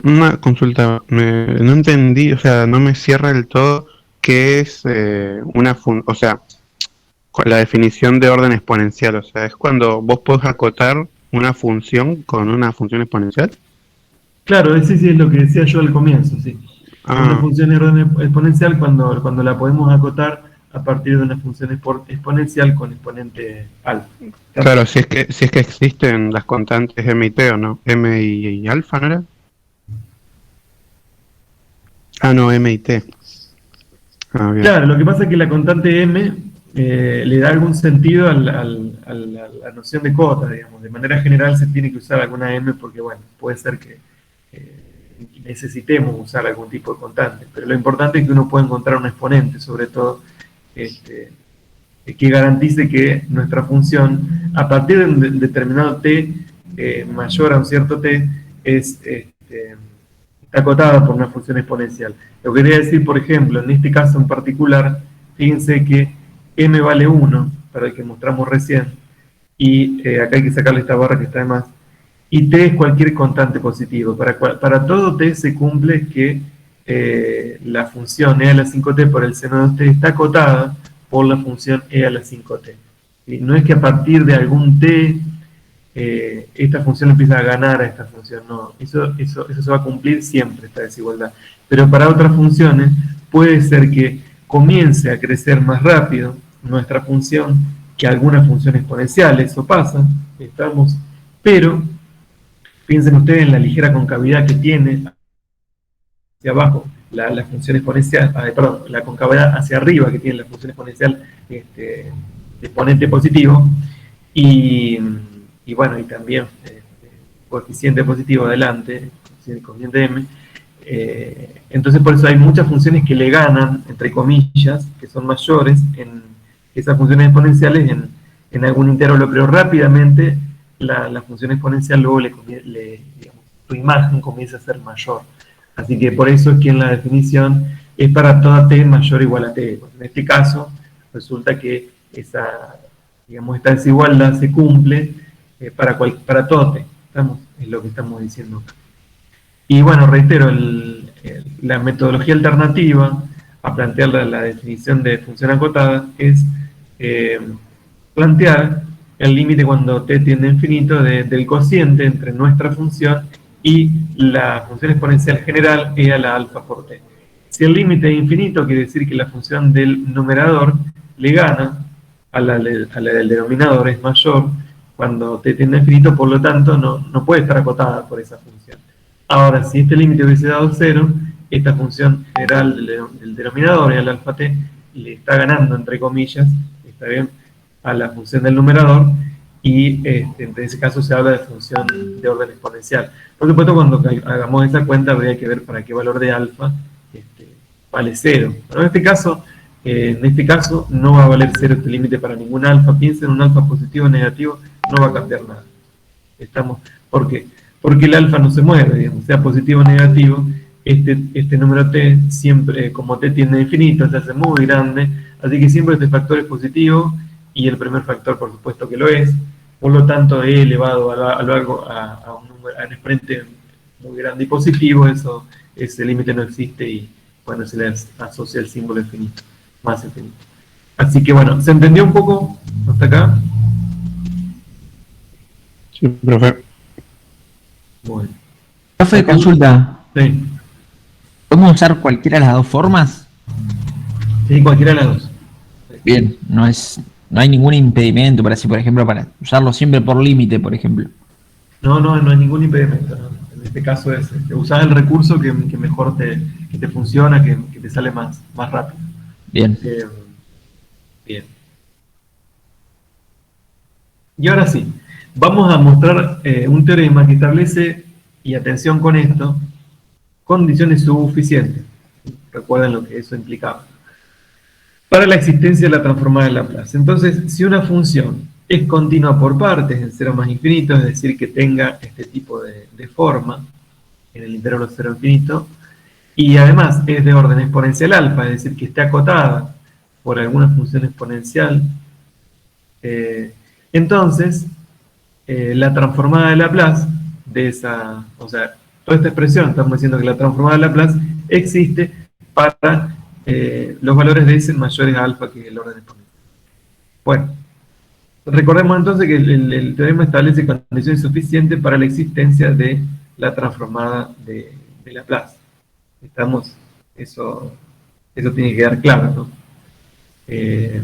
una consulta, no entendí, o sea, no me cierra del todo qué es o sea, la definición de orden exponencial, o sea, es cuando vos podés acotar una función con una función exponencial. Claro, ese sí es lo que decía yo al comienzo, sí. Una función de orden exponencial cuando la podemos acotar a partir de una función exponencial con exponente alfa. Claro, si es que existen las constantes m y t, ¿o no? M y alfa, ¿no era? Ah, no, m y t. Ah, bien. Claro, lo que pasa es que la constante m le da algún sentido a la noción de cota, digamos. De manera general se tiene que usar alguna m porque, bueno, puede ser que necesitemos usar algún tipo de constante, pero lo importante es que uno pueda encontrar un exponente, sobre todo, que garantice que nuestra función, a partir de un determinado t mayor a un cierto t, está acotada por una función exponencial. Lo que quería decir, por ejemplo, en este caso en particular, fíjense que m vale 1, para el que mostramos recién, y acá hay que sacarle esta barra que está de más, y t es cualquier constante positivo. Para todo t se cumple que la función e a la 5t por el seno de t está acotada por la función e a la 5t. ¿Sí? No es que a partir de algún t esta función empieza a ganar a esta función, no. Eso se va a cumplir siempre, esta desigualdad. Pero para otras funciones puede ser que comience a crecer más rápido nuestra función que alguna función exponencial, eso pasa, pero piensen ustedes en la ligera concavidad que tiene hacia abajo la función exponencial, perdón, la concavidad hacia arriba que tiene la función exponencial de exponente positivo, y bueno, y también coeficiente positivo adelante, coeficiente m. Entonces por eso hay muchas funciones que le ganan, entre comillas, que son mayores en esas funciones exponenciales en algún intervalo, pero rápidamente la función exponencial luego digamos, su imagen comienza a ser mayor. Así que por eso es que en la definición es para toda t mayor o igual a t. En este caso resulta que esta desigualdad se cumple para todo t. Es lo que estamos diciendo acá. Y bueno, reitero, la metodología alternativa a plantear la definición de función acotada es plantear el límite cuando t tiende a infinito del cociente entre nuestra función y la función exponencial general e a la alfa por t. Si el límite es infinito, quiere decir que la función del numerador le gana a la del denominador, es mayor cuando t tiende a infinito, por lo tanto no puede estar acotada por esa función. Ahora, si este límite hubiese dado 0, esta función general del denominador y al alfa t le está ganando, entre comillas, ¿está bien?, a la función del numerador, y en ese caso se habla de función de orden exponencial. Por supuesto, cuando hagamos esa cuenta habría que ver para qué valor de alfa vale 0. Pero en este caso no va a valer 0 este límite para ningún alfa. Piensen en un alfa positivo o negativo, no va a cambiar nada. ¿Por qué? Porque el alfa no se mueve, digamos, sea positivo o negativo, este número t siempre, como t tiende a infinito, se hace muy grande, así que siempre este factor es positivo, y el primer factor por supuesto que lo es, por lo tanto E elevado a un número, a un exponente muy grande y positivo, ese límite no existe y bueno, se le asocia el símbolo infinito, más infinito. Así que bueno, ¿se entendió un poco hasta acá? Sí, profe. Bueno. Profe, consulta. Sí, ¿Podemos usar cualquiera de las dos formas? sí, cualquiera de las dos. Bien, no hay ningún impedimento para, si por ejemplo, para usarlo siempre por límite, por ejemplo. No hay ningún impedimento, ¿no? En este caso es usar el recurso que mejor que te funciona, que te sale más rápido. Bien. Bien. Y ahora sí, vamos a mostrar un teorema que establece, y atención con esto, condiciones suficientes. Recuerden lo que eso implicaba. Para la existencia de la transformada de Laplace. Entonces, si una función es continua por partes en 0 más infinito, es decir, que tenga este tipo de forma en el intervalo 0 infinito, y además es de orden exponencial alfa, es decir, que esté acotada por alguna función exponencial, entonces la transformada de Laplace de esa, o sea, toda esta expresión, estamos diciendo que la transformada de Laplace existe para los valores de S mayores a alfa que el orden exponencial. Bueno, recordemos entonces que el teorema establece condiciones suficientes para la existencia de la transformada de Laplace. Estamos, eso tiene que quedar claro, ¿no? ¿Qué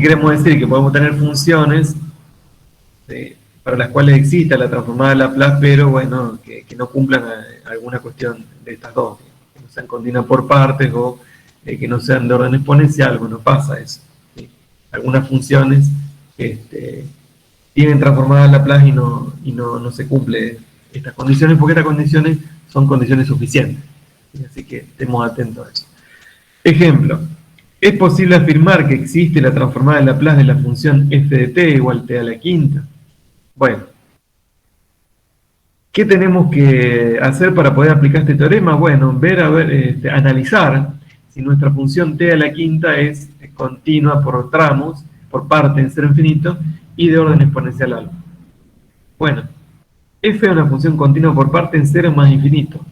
queremos decir? Que podemos tener funciones para las cuales exista la transformada de Laplace, pero bueno, que no cumplan alguna cuestión de estas dos, que no sean continuas por partes o que no sean de orden exponencial. Bueno, pasa eso, ¿sí? Algunas funciones tienen transformada de Laplace y no se cumple estas condiciones, porque estas condiciones son condiciones suficientes, ¿sí? Así que estemos atentos a eso. Ejemplo. ¿Es posible afirmar que existe la transformada de Laplace de la función f de t igual a t a la quinta? Bueno, ¿qué tenemos que hacer para poder aplicar este teorema? Bueno, analizar si nuestra función t a la quinta es continua por tramos, por parte en 0 infinito, y de orden exponencial alfa. Bueno, f es una función continua por parte en 0 más infinito,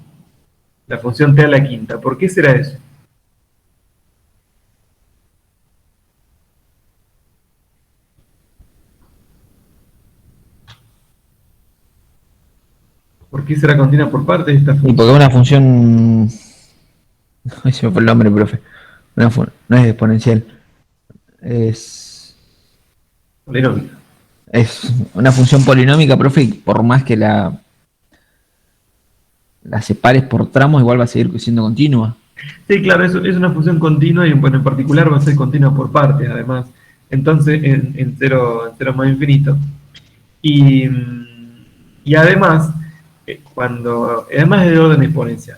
la función t a la quinta. ¿Por qué será eso? ¿Por qué será continua por partes esta Y función? porque una función. Ay, se me fue el nombre, profe. No es exponencial. Es Polinómica. una función polinómica, profe, y por más que la separes por tramos, igual va a seguir siendo continua. Sí, claro, es una función continua y bueno, en particular va a ser continua por partes, además. Entonces, en cero más infinito. Y, y además, además es de orden exponencial.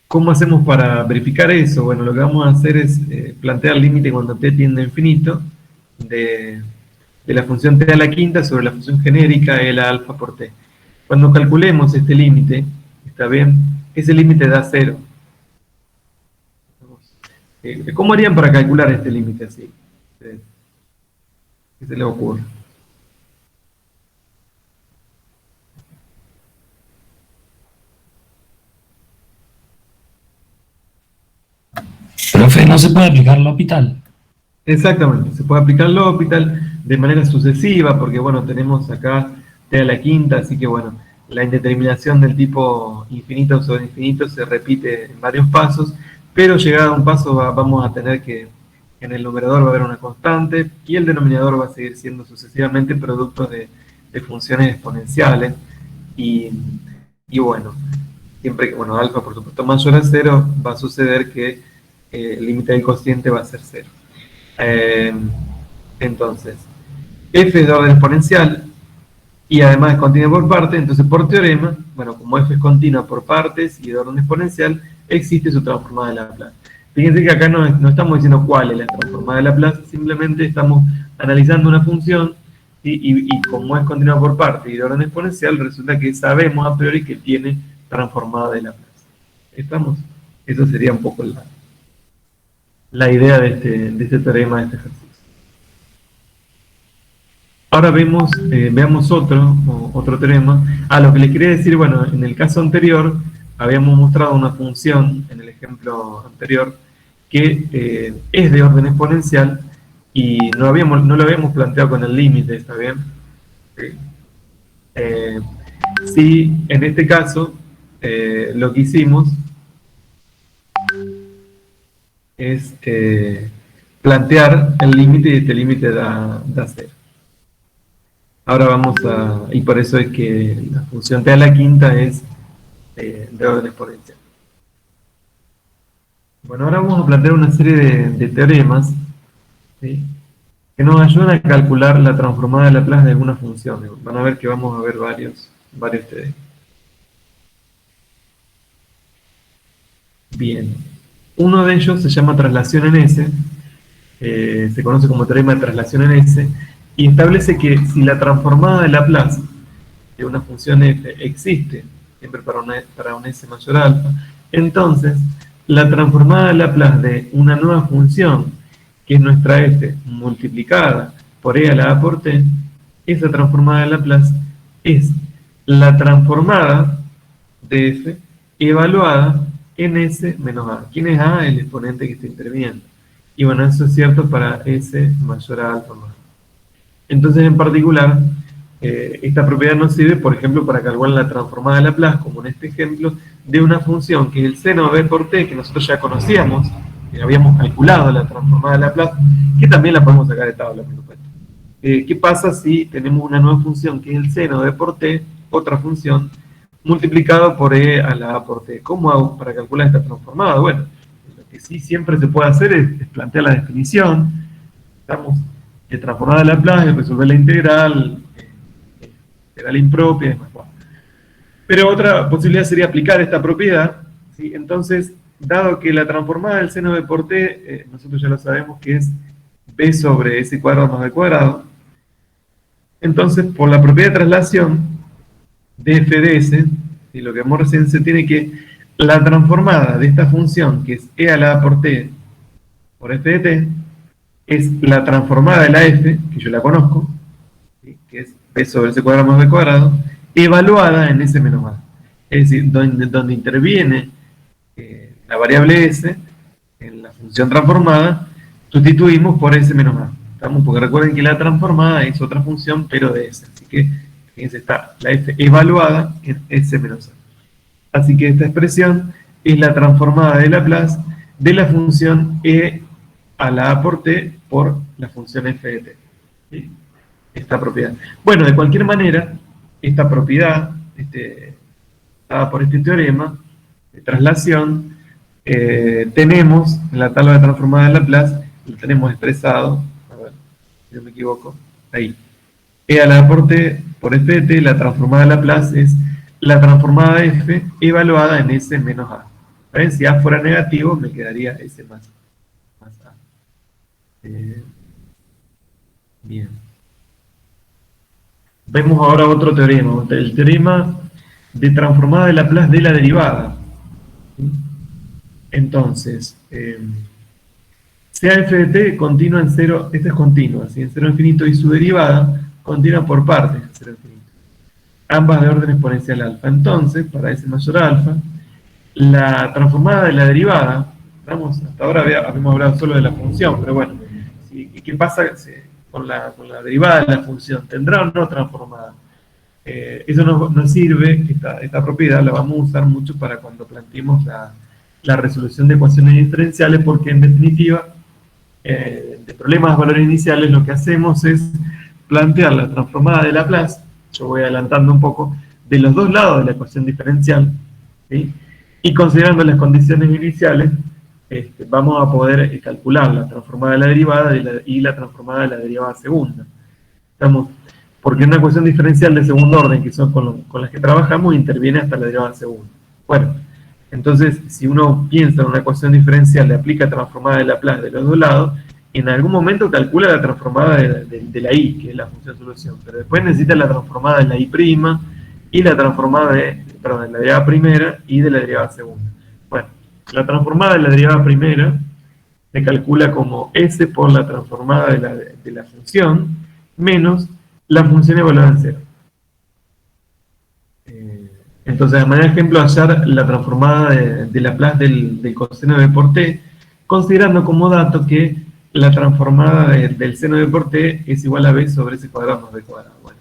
¿Cómo hacemos para verificar eso? Bueno, lo que vamos a hacer es plantear el límite cuando t tiende a infinito de la función t a la quinta sobre la función genérica L alfa por t. Cuando calculemos este límite, ¿está bien? Ese límite da 0. ¿Cómo harían para calcular este límite así? ¿Qué se les ocurre? Profe, no se puede aplicar L'Hopital. Exactamente, se puede aplicar L'Hopital de manera sucesiva, porque bueno, tenemos acá t a la quinta, así que bueno, la indeterminación del tipo infinito sobre infinito se repite en varios pasos, pero llegado a un paso vamos a tener que en el numerador va a haber una constante y el denominador va a seguir siendo sucesivamente producto de funciones exponenciales y bueno, siempre que, bueno, alfa por supuesto mayor a 0, va a suceder que el límite del cociente va a ser 0. Entonces, f es de orden exponencial y además es continua por partes, entonces por teorema, bueno, como f es continua por partes y de orden exponencial, existe su transformada de Laplace. Fíjense que acá no estamos diciendo cuál es la transformada de Laplace, simplemente estamos analizando una función y como es continua por partes y de orden exponencial, resulta que sabemos a priori que tiene transformada de Laplace. ¿Estamos? Eso sería un poco la idea de este teorema, de este ejercicio. ahora veamos otro teorema. Lo que le quería decir, bueno, en el caso anterior habíamos mostrado una función, en el ejemplo anterior, que es de orden exponencial y no lo habíamos planteado con el límite, ¿está bien? Sí, en este caso, lo que hicimos es plantear el límite y este límite da 0. Ahora y por eso es que la función t a la quinta es de orden exponencial. Bueno, ahora vamos a plantear una serie de teoremas, ¿sí?, que nos ayudan a calcular la transformada de Laplace de alguna función. Van a ver que vamos a ver varios teoremas. Bien, uno de ellos se llama traslación en S, se conoce como teorema de traslación en S, y establece que si la transformada de Laplace de una función f existe, siempre para un S mayor a alfa, entonces la transformada de Laplace de una nueva función, que es nuestra f multiplicada por e a la a por t, esa transformada de Laplace es la transformada de f evaluada en S menos a. ¿Quién es a? El exponente que está interviniendo. Y bueno, eso es cierto para S mayor a alfa más. Entonces, en particular, esta propiedad nos sirve, por ejemplo, para calcular la transformada de Laplace, como en este ejemplo, de una función que es el seno de b por t, que nosotros ya conocíamos, que habíamos calculado la transformada de Laplace, que también la podemos sacar de tabla, por supuesto. ¿Qué pasa si tenemos una nueva función que es el seno de b por t, otra función, multiplicado por e a la a por t? ¿Cómo hago para calcular esta transformada? Bueno, lo que sí siempre se puede hacer es plantear la definición. Estamos de transformada de Laplace, resolver la integral impropia, y demás. Pero otra posibilidad sería aplicar esta propiedad, ¿sí? Entonces, dado que la transformada del seno b por t, nosotros ya lo sabemos que es b sobre s cuadrado más b cuadrado, entonces, por la propiedad de traslación de f de s, y lo que vemos recién, se tiene que la transformada de esta función, que es e a la a por t por f de t, es la transformada de la f, que yo la conozco, ¿sí?, que es b sobre s cuadrado más b cuadrado, evaluada en s menos a. Es decir, donde interviene la variable s, en la función transformada, sustituimos por s menos a. ¿Estamos? Porque recuerden que la transformada es otra función, pero de s. Así que, fíjense, está la f evaluada en s menos a. Así que esta expresión es la transformada de Laplace de la función e a la a por t por la función f de t. ¿Sí? Esta propiedad. Bueno, de cualquier manera, esta propiedad, dada por este teorema de traslación, tenemos en la tabla de transformada de Laplace, lo tenemos expresado, a ver, si no me equivoco, ahí. E a la a por t por f de t, la transformada de Laplace es la transformada de f evaluada en s menos a. ¿Ven? Si a fuera negativo, me quedaría s más a. Bien. Vemos ahora otro teorema, el teorema de transformada de Laplace de la derivada. ¿Sí? Entonces, sea f de t continua en cero, esta es continua, ¿sí?, en cero infinito, y su derivada continua por partes en cero infinito. Ambas de orden exponencial alfa. Entonces, para s mayor a alfa, la transformada de la derivada, hasta ahora habíamos hablado solo de la función, pero bueno, ¿qué pasa con la derivada de la función? ¿Tendrá o no transformada? Eso nos sirve, esta propiedad la vamos a usar mucho para cuando planteemos la resolución de ecuaciones diferenciales, porque en definitiva, de problemas de valores iniciales, lo que hacemos es plantear la transformada de Laplace, yo voy adelantando un poco, de los dos lados de la ecuación diferencial, ¿sí?, y considerando las condiciones iniciales, vamos a poder calcular la transformada de la derivada y la transformada de la derivada segunda. Porque en una ecuación diferencial de segundo orden, que son con las que trabajamos, interviene hasta la derivada segunda. Bueno, entonces, si uno piensa en una ecuación diferencial, le aplica transformada de Laplace de los dos lados, en algún momento calcula la transformada de la i, que es la función solución, pero después necesita la transformada de la i' y la transformada de la derivada primera y de la derivada segunda. Bueno, la transformada de la derivada primera se calcula como s por la transformada de la función menos la función evaluada en 0. Entonces, de manera de ejemplo, hallar la transformada de Laplace del coseno de b por t, considerando como dato que la transformada del seno de b por t es igual a b sobre c cuadrado más b cuadrado. Bueno.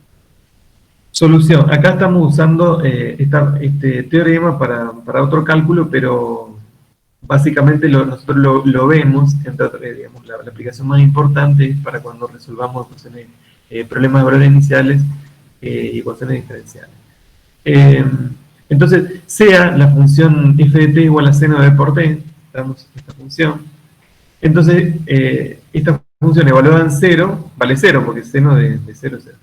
Solución. Acá estamos usando este teorema para otro cálculo, pero básicamente nosotros lo vemos, digamos, la aplicación más importante es para cuando resolvamos problemas de valores iniciales y ecuaciones diferenciales. Entonces, sea la función f de t igual a seno de b por t, damos esta función. Entonces, esta función evaluada en 0, vale 0, porque seno de 0 es 0.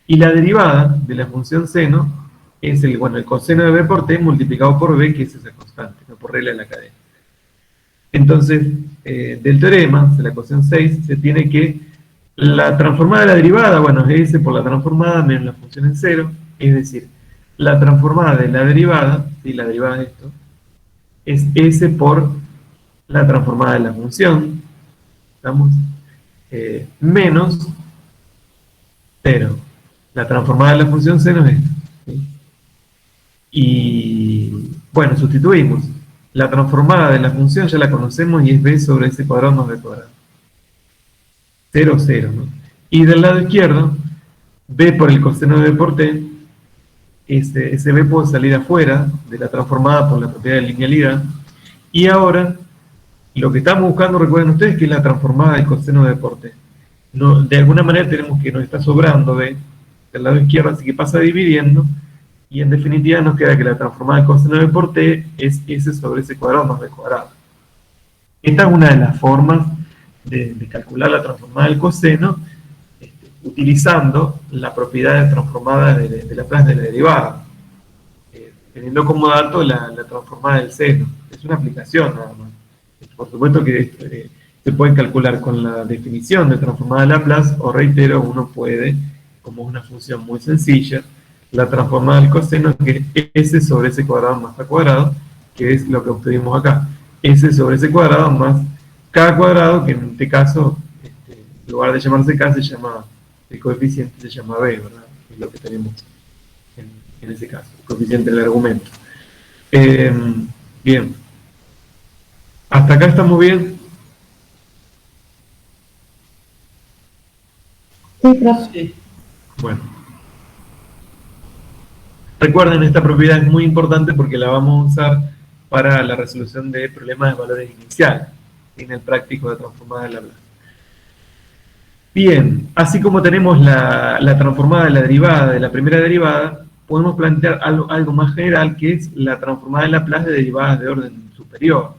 Y la derivada de la función seno es el coseno de b por t multiplicado por b, que es esa constante, no por regla de la cadena. Entonces, del teorema, de la ecuación 6, se tiene que la transformada de la derivada, bueno, es s por la transformada menos la función en 0, es decir, la transformada de la derivada, y la derivada de esto, es s por la transformada de la función, ¿estamos? Menos 0. La transformada de la función seno es esto, ¿sí? Y, bueno, sustituimos. La transformada de la función ya la conocemos y es b sobre s cuadrado más b cuadrado. 0, 0, ¿no? Y del lado izquierdo, b por el coseno de b por t, ese b puede salir afuera de la transformada por la propiedad de linealidad. Y ahora, lo que estamos buscando, recuerden ustedes, que es la transformada del coseno de b por t. No, de alguna manera tenemos que nos está sobrando b del lado izquierdo, así que pasa dividiendo, y en definitiva nos queda que la transformada del coseno de b por t es s sobre s cuadrado más b cuadrado. Esta es una de las formas de calcular la transformada del coseno, utilizando la propiedad de transformada de Laplace de la derivada, teniendo como dato la transformada del seno. Es una aplicación nada más. Por supuesto que se puede calcular con la definición de transformada de Laplace, o reitero, uno puede, como una función muy sencilla, la transformada del coseno, que es s sobre s cuadrado más a cuadrado, que es lo que obtuvimos acá. S sobre s cuadrado más k cuadrado, que en este caso, en lugar de llamarse k, se llama, el coeficiente se llama b, ¿verdad? Es lo que tenemos en ese caso, el coeficiente del argumento. Bien. ¿Hasta acá estamos bien? Sí, profe. Bueno. Recuerden, esta propiedad es muy importante porque la vamos a usar para la resolución de problemas de valores iniciales en el práctico de transformada de Laplace. Bien, así como tenemos la transformada de la derivada de la primera derivada, podemos plantear algo más general, que es la transformada de Laplace de derivadas de orden superior.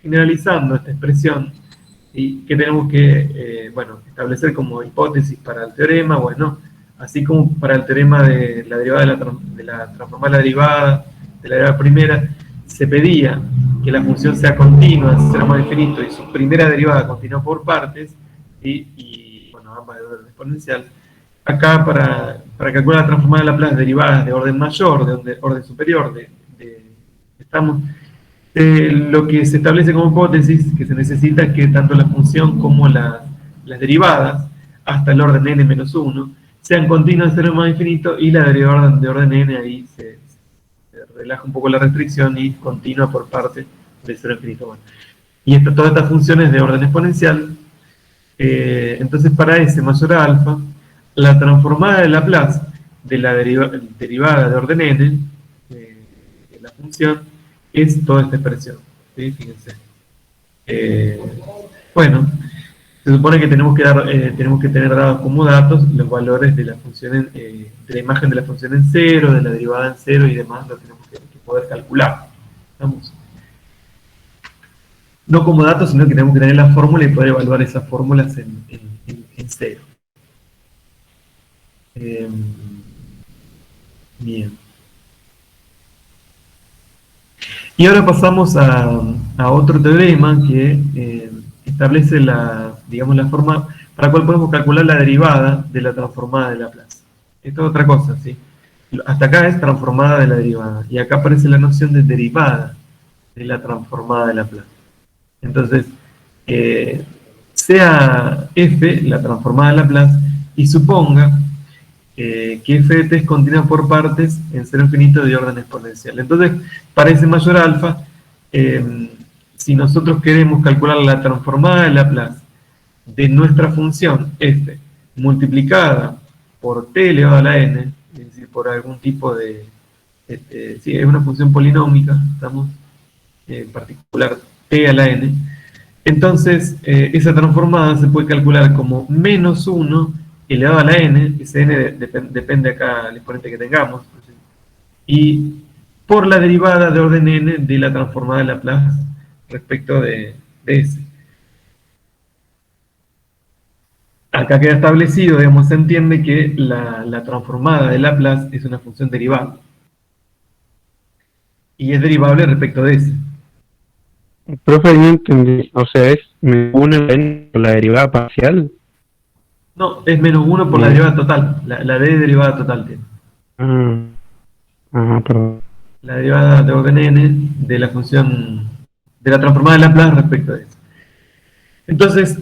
Generalizando esta expresión, y que tenemos que establecer como hipótesis para el teorema, bueno, así como para el teorema de la derivada de la transformada de la derivada primera, se pedía que la función sea continua, será más infinito, y su primera derivada continua por partes, y ambas de orden exponencial. Acá, para calcular la transformada de Laplace derivadas de orden mayor, de orden superior, lo que se establece como hipótesis que se necesita es que tanto la función como las derivadas, hasta el orden n-1, sean continuas en 0 más infinito, y la derivada de orden n ahí se relaja un poco la restricción y continua por parte de 0 infinito. Bueno, y todas estas funciones de orden exponencial. Entonces, para s mayor a alfa, la transformada de Laplace de la derivada de orden n, de la función, es toda esta expresión. ¿Sí? Fíjense. Bueno, se supone que tenemos que tener dados como datos los valores de la función, de la imagen de la función en 0, de la derivada en 0 y demás, lo tenemos que poder calcular. ¿Estamos? No como datos, sino que tenemos que tener la fórmula y poder evaluar esas fórmulas en 0. Bien. Y ahora pasamos a otro teorema que establece la forma para la cual podemos calcular la derivada de la transformada de Laplace. Esto es otra cosa, ¿sí? Hasta acá es transformada de la derivada, y acá aparece la noción de derivada de la transformada de Laplace. Entonces, sea f la transformada de Laplace, y suponga que f de t es continua por partes en cero infinito de orden exponencial. Entonces, para ese mayor alfa, si nosotros queremos calcular la transformada de Laplace de nuestra función f multiplicada por t elevado a la n, es decir, por algún tipo de... sí, es una función polinómica, estamos en particular t a la n, entonces esa transformada se puede calcular como menos 1 elevado a la n, ese n depende acá del exponente que tengamos, y por la derivada de orden n de la transformada de Laplace respecto de S. Acá queda establecido, digamos, se entiende que la transformada de Laplace es una función derivable. Y es derivable respecto de S. Profe, no entendí. O sea, es una n por la derivada parcial. No, es menos 1 por la derivada total. La d derivada total tiene. Perdón. La derivada de orden n de la función, de la transformada de Laplace respecto de S. Entonces,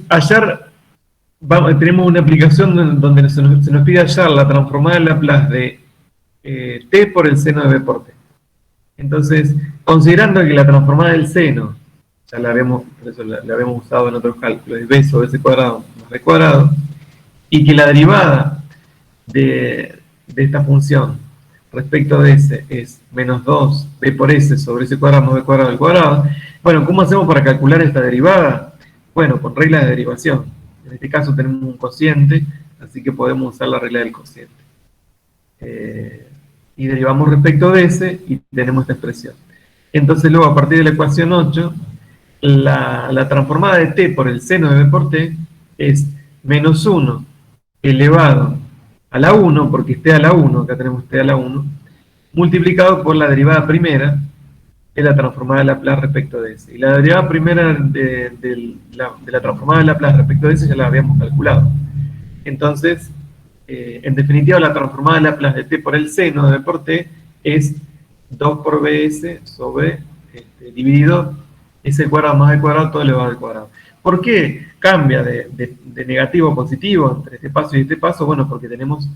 tenemos una aplicación donde se nos pide hallar la transformada de Laplace de t por el seno de b por t. Entonces, considerando que la transformada del seno, ya la habíamos usado en otros cálculos, es b sobre s cuadrado más b cuadrado, y que la derivada de esta función respecto de s es menos 2 b por s sobre s cuadrado más b cuadrado al cuadrado. Bueno, ¿cómo hacemos para calcular esta derivada? Bueno, con reglas de derivación. En este caso tenemos un cociente, así que podemos usar la regla del cociente. Y derivamos respecto de s y tenemos esta expresión. Entonces luego, a partir de la ecuación 8, la transformada de t por el seno de b por t es menos 1 elevado a la 1, porque es t a la 1, acá tenemos t a la 1, multiplicado por la derivada primera de la transformada de Laplace respecto de s. Y la derivada primera de la transformada de Laplace respecto de s ya la habíamos calculado. Entonces, en definitiva, la transformada de Laplace de t por el seno de b por t es 2 por bs sobre dividido s cuadrado más b cuadrado todo elevado al cuadrado. ¿Por qué cambia de negativo a positivo entre este paso y este paso? Bueno, porque hemos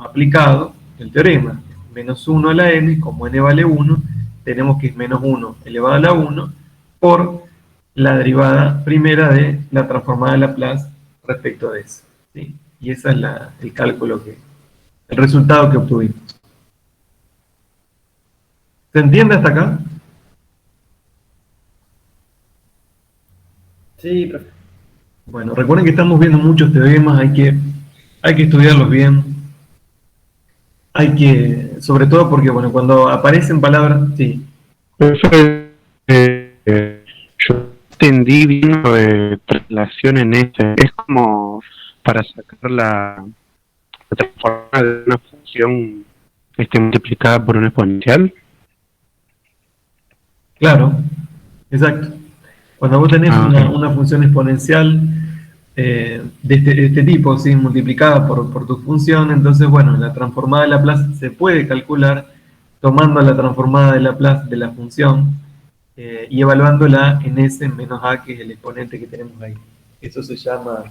aplicado el teorema. Menos 1 a la n, como n vale 1, tenemos que es menos 1 elevado a la 1 por la derivada primera de la transformada de Laplace respecto de eso, ¿sí? Y ese es el cálculo, el resultado que obtuvimos. ¿Se entiende hasta acá? Sí, profe. Bueno, recuerden que estamos viendo muchos teoremas, hay que estudiarlos bien. Sobre todo porque, bueno, cuando aparecen palabras, sí. Profe, yo entendí bien lo de traslación en este. Es como para sacar la transformada de una función multiplicada por un exponencial. Claro, exacto. Cuando vos tenés una función exponencial de este tipo, ¿sí? Multiplicada por tu función, entonces, bueno, la transformada de Laplace se puede calcular tomando la transformada de Laplace de la función y evaluándola en s menos a, que es el exponente que tenemos ahí. Eso se llama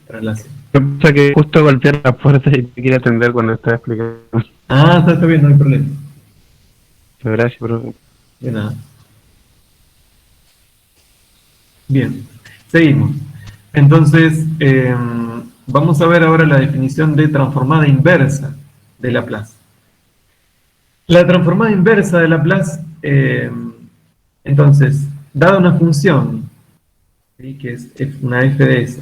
traslación. O sea que justo golpear la puerta y te quiere atender cuando estás explicando. Ah, está bien, no hay problema. Gracias, profe. De nada. Bien, seguimos. Entonces, vamos a ver ahora la definición de transformada inversa de Laplace. La transformada inversa de Laplace, entonces, dada una función, ¿sí? Que es una f de s,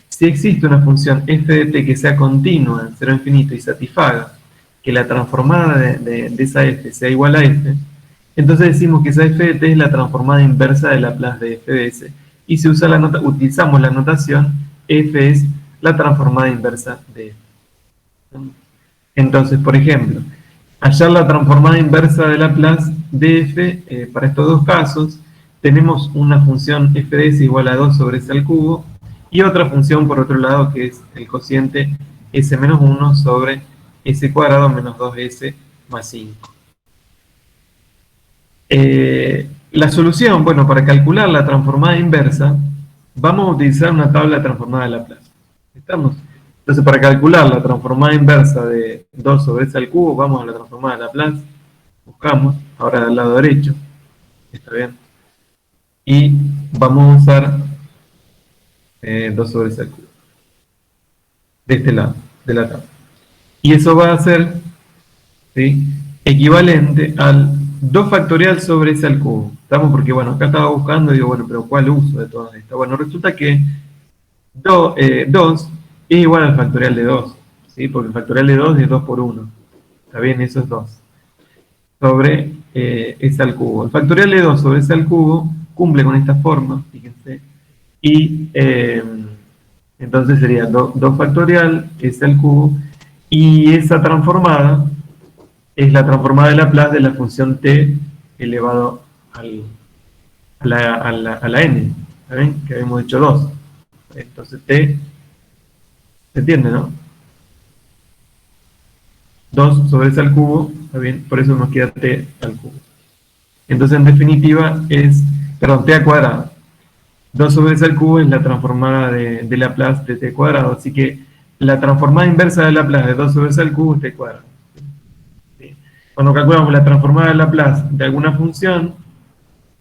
si existe una función f de t que sea continua en cero infinito y satisfaga que la transformada de esa f sea igual a f, entonces decimos que esa f de t es la transformada inversa de Laplace de f de s, y se usa utilizamos la notación f es la transformada inversa de f. Entonces, por ejemplo, hallar la transformada inversa de Laplace de f, para estos dos casos, tenemos una función f de s igual a 2 sobre s al cubo, y otra función por otro lado que es el cociente s menos 1 sobre s cuadrado menos 2s más 5. La solución, bueno, para calcular la transformada inversa, vamos a utilizar una tabla transformada de Laplace. ¿Estamos? Entonces, para calcular la transformada inversa de 2 sobre s al cubo, vamos a la transformada de Laplace, buscamos, ahora del lado derecho, está bien, y vamos a usar 2 sobre s al cubo, de este lado, de la tabla. Y eso va a ser, ¿sí?, equivalente al 2 factorial sobre s al cubo. ¿Estamos? Porque, bueno, acá estaba buscando y digo, bueno, pero ¿cuál uso de todas estas? Bueno, resulta que 2 es igual al factorial de 2, ¿sí? Porque el factorial de 2 es 2 por 1. ¿Está bien? Eso es 2. Sobre s al cubo. El factorial de 2 sobre s al cubo cumple con esta forma, fíjense. Y entonces sería 2 factorial s al cubo. Y esa transformada es la transformada de Laplace de la función t elevado a la n. ¿Está bien? Que habíamos hecho 2. Entonces t, ¿se entiende, no? 2 sobre s al cubo, ¿está bien? Por eso nos queda t al cubo. Entonces, en definitiva, es, perdón, t al cuadrado. 2 sobre s al cubo es la transformada de Laplace de t cuadrado, así que la transformada inversa de Laplace de 2 sobre s al cubo es t cuadrado. ¿Sí? Cuando calculamos la transformada de Laplace de alguna función,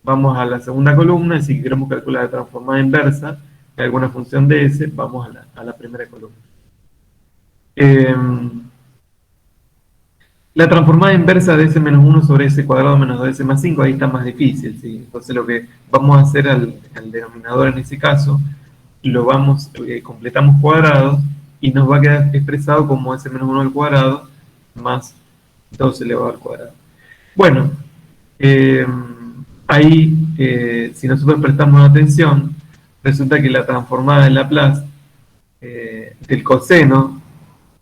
vamos a la segunda columna, y si queremos calcular la transformada inversa de alguna función de s, vamos a la primera columna. La transformada inversa de s menos 1 sobre s cuadrado menos 2s más 5, ahí está más difícil, ¿sí? Entonces lo que vamos a hacer al denominador en ese caso, lo vamos, completamos cuadrados, y nos va a quedar expresado como s menos 1 al cuadrado más 2 elevado al cuadrado. Bueno, ahí, si nosotros prestamos atención, resulta que la transformada de Laplace del coseno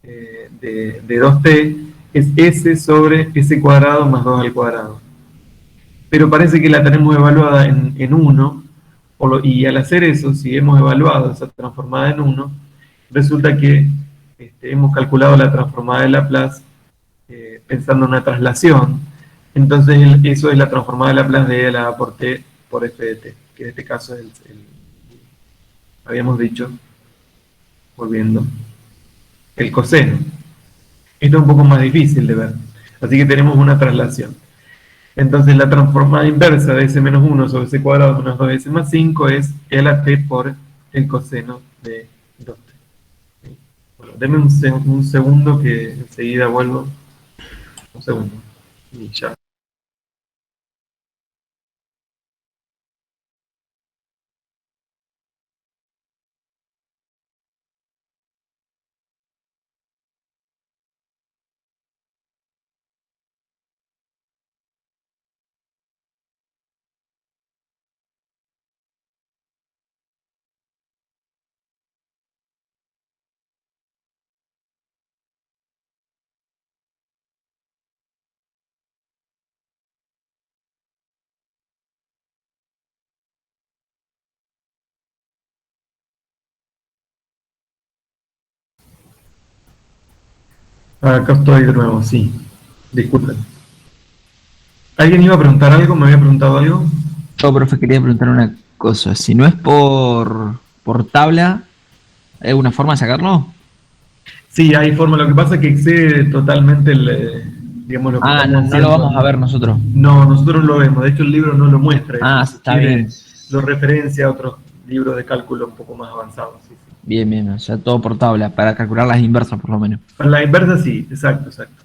de 2t es s sobre s cuadrado más 2 al cuadrado. Pero parece que la tenemos evaluada en 1, y al hacer eso, si hemos evaluado esa transformada en 1, resulta que hemos calculado la transformada de Laplace pensando en una traslación. Entonces eso es la transformada de Laplace de e elevado por t por f de t, que en este caso es habíamos dicho, volviendo, el coseno. Esto es un poco más difícil de ver, así que tenemos una traslación. Entonces la transformada inversa de s menos 1 sobre s cuadrado menos 2s más 5 es L a t por el coseno de 2t. Bueno, denme un segundo que enseguida vuelvo. Un segundo. Y ya. Acá estoy de nuevo, sí. Disculpen. ¿Alguien iba a preguntar algo? ¿Me había preguntado algo? Yo, profe, quería preguntar una cosa. Si no es por tabla, ¿hay alguna forma de sacarlo? Sí, hay forma. Lo que pasa es que excede totalmente digamos, lo que Ah, no, estamos no lo haciendo. vamos a ver nosotros. No, nosotros lo vemos. De hecho, el libro no lo muestra. Ah, Si está quiere, bien. lo referencia a otros libros de cálculo un poco más avanzados. Sí, sí. Bien, bien, o sea, todo por tabla, para calcular las inversas por lo menos. Para la inversa, sí, exacto, exacto.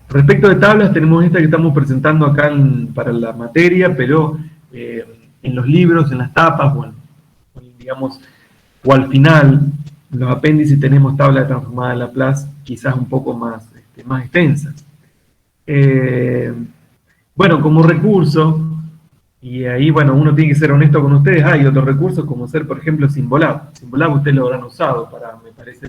Respecto de tablas, tenemos esta que estamos presentando acá para la materia, pero en los libros, en las tapas, bueno, digamos, o al final, en los apéndices tenemos tabla de transformada de Laplace, quizás un poco más, más extensa. Bueno, como recurso, y ahí, bueno, uno tiene que ser honesto con ustedes, hay otros recursos como ser, por ejemplo, Symbolab. Symbolab ustedes lo habrán usado me parece,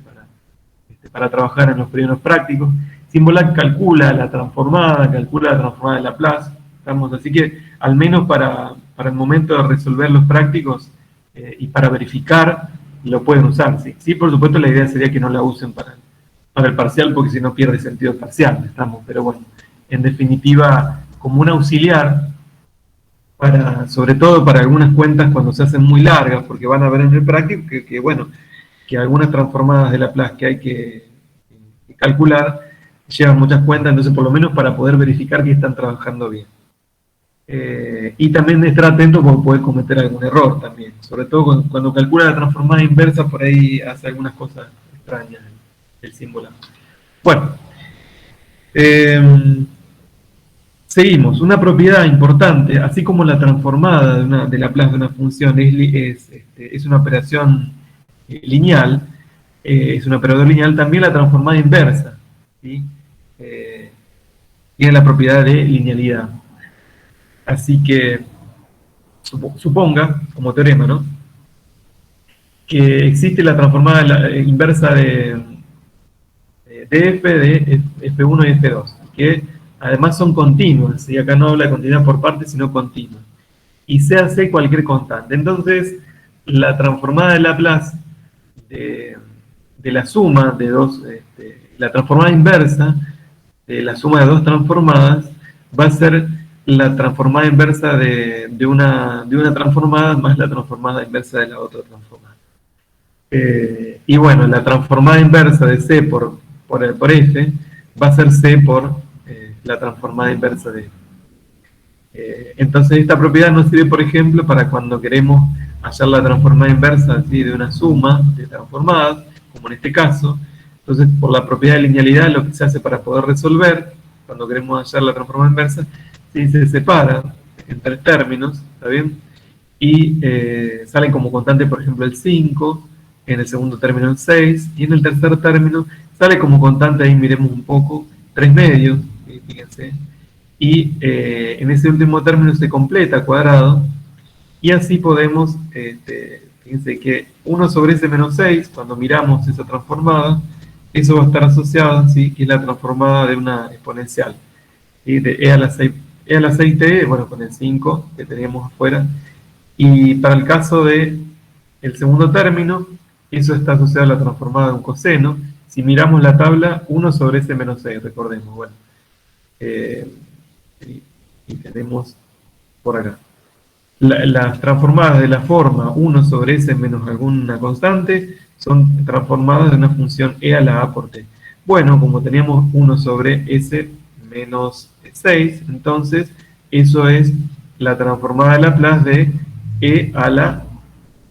para trabajar en los primeros prácticos. Symbolab calcula la transformada de Laplace, estamos, así que al menos para el momento de resolver los prácticos y para verificar, lo pueden usar. ¿Sí? Sí, por supuesto la idea sería que no la usen para el parcial, porque si no pierde sentido el parcial, estamos, pero bueno, en definitiva, como un auxiliar, sobre todo para algunas cuentas cuando se hacen muy largas, porque van a ver en el práctico que bueno, que algunas transformadas de Laplace que hay que calcular llevan muchas cuentas, entonces por lo menos para poder verificar que están trabajando bien. Y también estar atento porque puede cometer algún error también, sobre todo cuando calcula la transformada inversa, por ahí hace algunas cosas extrañas el símbolo. Bueno, seguimos. Una propiedad importante, así como la transformada de Laplace de una función es una operación lineal, es un operador lineal, también la transformada inversa, ¿sí? Tiene la propiedad de linealidad. Así que suponga, como teorema, ¿no?, que existe la transformada inversa de f de f1 y f2, que además son continuas, y acá no habla de continuidad por partes, sino continua, y se hace cualquier constante. Entonces, la transformada de Laplace de la suma de dos, la transformada inversa de la suma de dos transformadas va a ser la transformada inversa de una transformada más la transformada inversa de la otra transformada. Y bueno, la transformada inversa de C por F va a ser C por la transformada inversa de F. Entonces esta propiedad nos sirve, por ejemplo, para cuando queremos hallar la transformada inversa, ¿sí?, de una suma de transformadas, como en este caso. Entonces, por la propiedad de linealidad, lo que se hace para poder resolver, cuando queremos hallar la transformada inversa, ¿sí?, se separa en tres términos, ¿está bien? Y salen como constante, por ejemplo, el 5, en el segundo término el 6, y en el tercer término sale como constante, ahí miremos un poco, 3 medios, fíjense, y en ese último término se completa cuadrado, y así podemos, fíjense que 1 sobre s menos 6, cuando miramos esa transformada, eso va a estar asociado, ¿sí?, que es la transformada de una exponencial, ¿sí?, de e a la 6t, bueno, con el 5 que teníamos afuera, y para el caso de el segundo término, eso está asociado a la transformada de un coseno. Si miramos la tabla, 1 sobre s menos 6, recordemos, bueno, y tenemos por acá las transformadas de la forma 1 sobre s menos alguna constante son transformadas de una función e a la a por t. Bueno, como teníamos 1 sobre s menos 6, entonces eso es la transformada de Laplace de e a la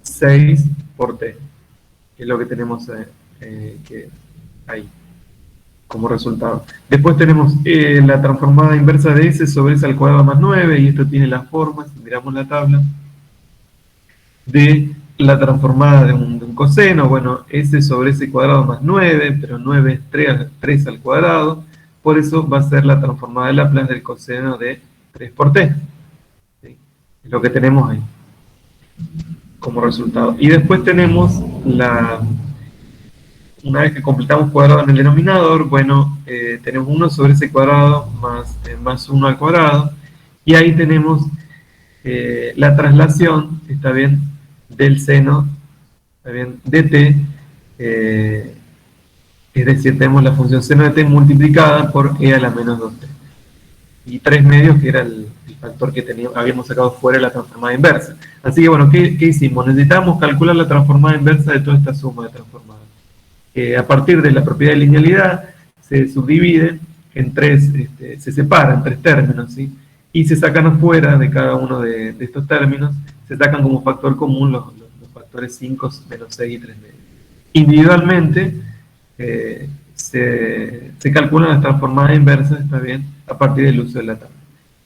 6 por t, que es lo que tenemos ahí como resultado. Después tenemos la transformada inversa de s sobre s al cuadrado más 9, y esto tiene la forma, si miramos la tabla, de la transformada de un coseno. Bueno, s sobre s cuadrado más 9, pero 9 es 3 al cuadrado, por eso va a ser la transformada de Laplace del coseno de 3 por t. ¿Sí? Es lo que tenemos ahí como resultado. Y después tenemos una vez que completamos cuadrado en el denominador, bueno, tenemos 1 sobre ese cuadrado más 1 al cuadrado, y ahí tenemos la traslación, ¿está bien?, del seno, ¿está bien?, de t, es decir, tenemos la función seno de t multiplicada por e a la menos 2t, y 3 medios, que era el factor que habíamos sacado fuera de la transformada inversa. Así que bueno, ¿qué hicimos? Necesitamos calcular la transformada inversa de toda esta suma de transformadas. A partir de la propiedad de linealidad, se subdivide en tres, se separa en tres términos, ¿sí?, y se sacan afuera de cada uno de estos términos, se sacan como factor común los factores 5, menos 6 y 3 medios. Individualmente, se calculan las transformadas inversas, ¿está bien?, a partir del uso de la tabla.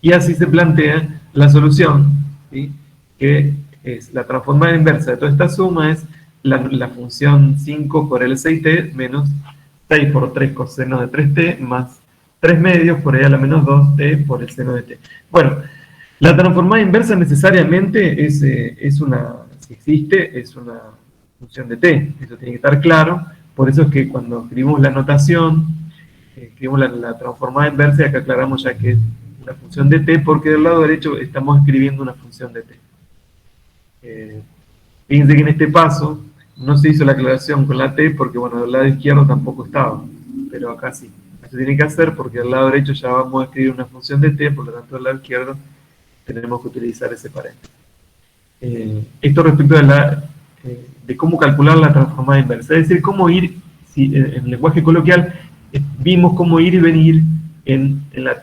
Y así se plantea la solución, ¿sí?, que es la transformada inversa de toda esta suma, es la función 5 por el 6t menos 6 por 3 coseno de 3t más 3 medios por e a la menos 2t por el seno de t. Bueno, la transformada inversa necesariamente es una, si existe, es una función de t. Eso tiene que estar claro. Por eso es que cuando escribimos la notación, escribimos la transformada inversa, y acá aclaramos ya que es una función de t, porque del lado derecho estamos escribiendo una función de t. Fíjense que en este paso no se hizo la aclaración con la t, porque bueno, del lado izquierdo tampoco estaba, pero acá sí. Eso tiene que hacer porque del lado derecho ya vamos a escribir una función de t, por lo tanto del lado izquierdo tenemos que utilizar ese paréntesis. Esto respecto de de cómo calcular la transformada inversa. Es decir, cómo ir, si, en lenguaje coloquial, vimos cómo ir y venir en la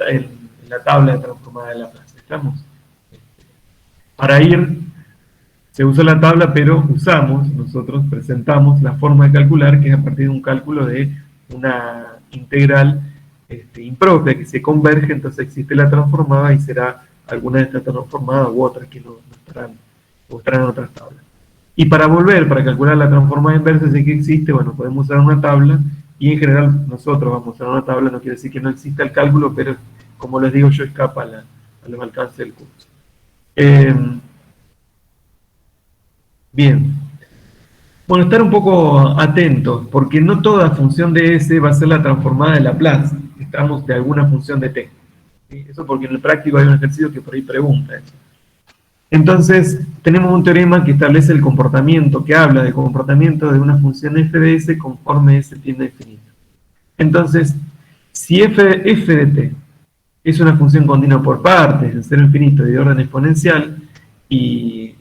tabla de transformada de Laplace. ¿Estamos? Para ir, se usó la tabla, pero nosotros presentamos la forma de calcular, que es a partir de un cálculo de una integral impropia, que se converge, entonces existe la transformada y será alguna de estas transformadas u otras que no estarán en otras tablas. Y para calcular la transformada inversa, sé que existe, bueno, podemos usar una tabla, y en general nosotros vamos a usar una tabla, no quiere decir que no exista el cálculo, pero como les digo yo, escapa a los alcances del curso. Bien. Bueno, estar un poco atentos, porque no toda función de S va a ser la transformada de Laplace. Estamos de alguna función de T. ¿Sí? Eso porque en el práctico hay un ejercicio que por ahí pregunta eso. Entonces, tenemos un teorema que establece el comportamiento, que habla del comportamiento de una función f de S conforme S tiende a infinito. Entonces, si f de t es una función continua por partes, de cero a infinito y de orden exponencial, y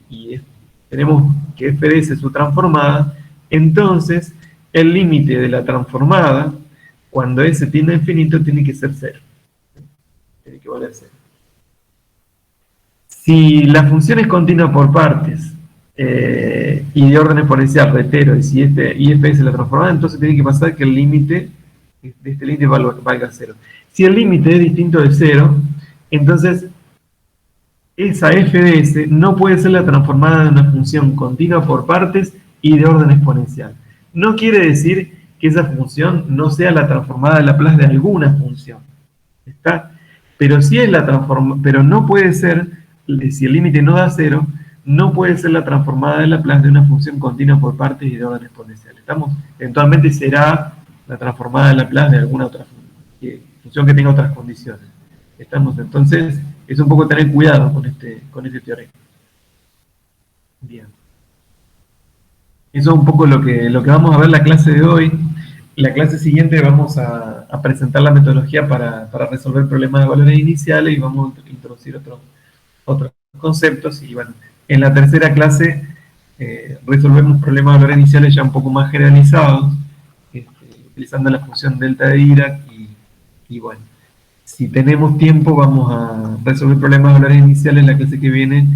tenemos que f de S es su transformada, entonces el límite de la transformada, cuando S tiende a infinito, tiene que ser 0. Tiene que valer 0. Si la función es continua por partes y de orden exponencial, reitero, y si f es la transformada, entonces tiene que pasar que el límite de este límite valga 0. Si el límite es distinto de 0, entonces esa f de S no puede ser la transformada de una función continua por partes y de orden exponencial. No quiere decir que esa función no sea la transformada de Laplace de alguna función. ¿Está? Pero si es pero no puede ser, si el límite no da 0, no puede ser la transformada de Laplace de una función continua por partes y de orden exponencial. ¿Estamos? Eventualmente será la transformada de Laplace de alguna otra función que tenga otras condiciones. ¿Estamos? Entonces, es un poco tener cuidado con este teorema. Bien. Eso es un poco lo que vamos a ver en la clase de hoy. En la clase siguiente vamos a presentar la metodología para resolver problemas de valores iniciales y vamos a introducir otros conceptos. Y bueno, en la tercera clase resolvemos problemas de valores iniciales ya un poco más generalizados, utilizando la función delta de Dirac y bueno. Si tenemos tiempo, vamos a resolver problemas de valores iniciales en la clase que viene,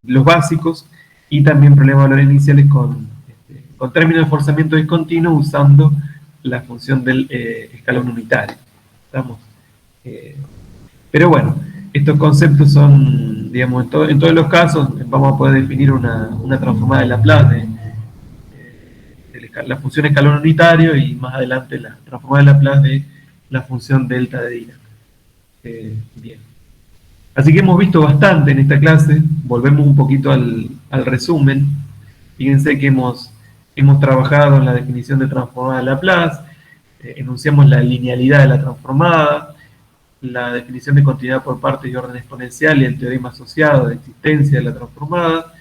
los básicos, y también problemas de valores iniciales con términos de forzamiento discontinuo usando la función del escalón unitario. ¿Estamos? Pero bueno, estos conceptos son, digamos, en todos los casos, vamos a poder definir una transformada de Laplace de la función escalón unitario y más adelante la transformada de Laplace de la función delta de Dirac. Bien. Así que hemos visto bastante en esta clase, volvemos un poquito al resumen. Fíjense que hemos trabajado en la definición de transformada de Laplace, enunciamos la linealidad de la transformada, la definición de continuidad por partes y orden exponencial y el teorema asociado de existencia de la transformada,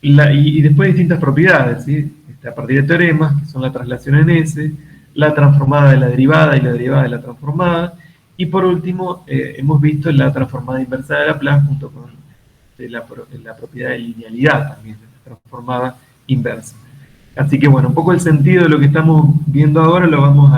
y después distintas propiedades, ¿sí? A partir de teoremas, que son la traslación en S, la transformada de la derivada y la derivada de la transformada, y por último, hemos visto la transformada inversa de Laplace junto con la propiedad de linealidad también, de la transformada inversa. Así que bueno, un poco el sentido de lo que estamos viendo ahora lo vamos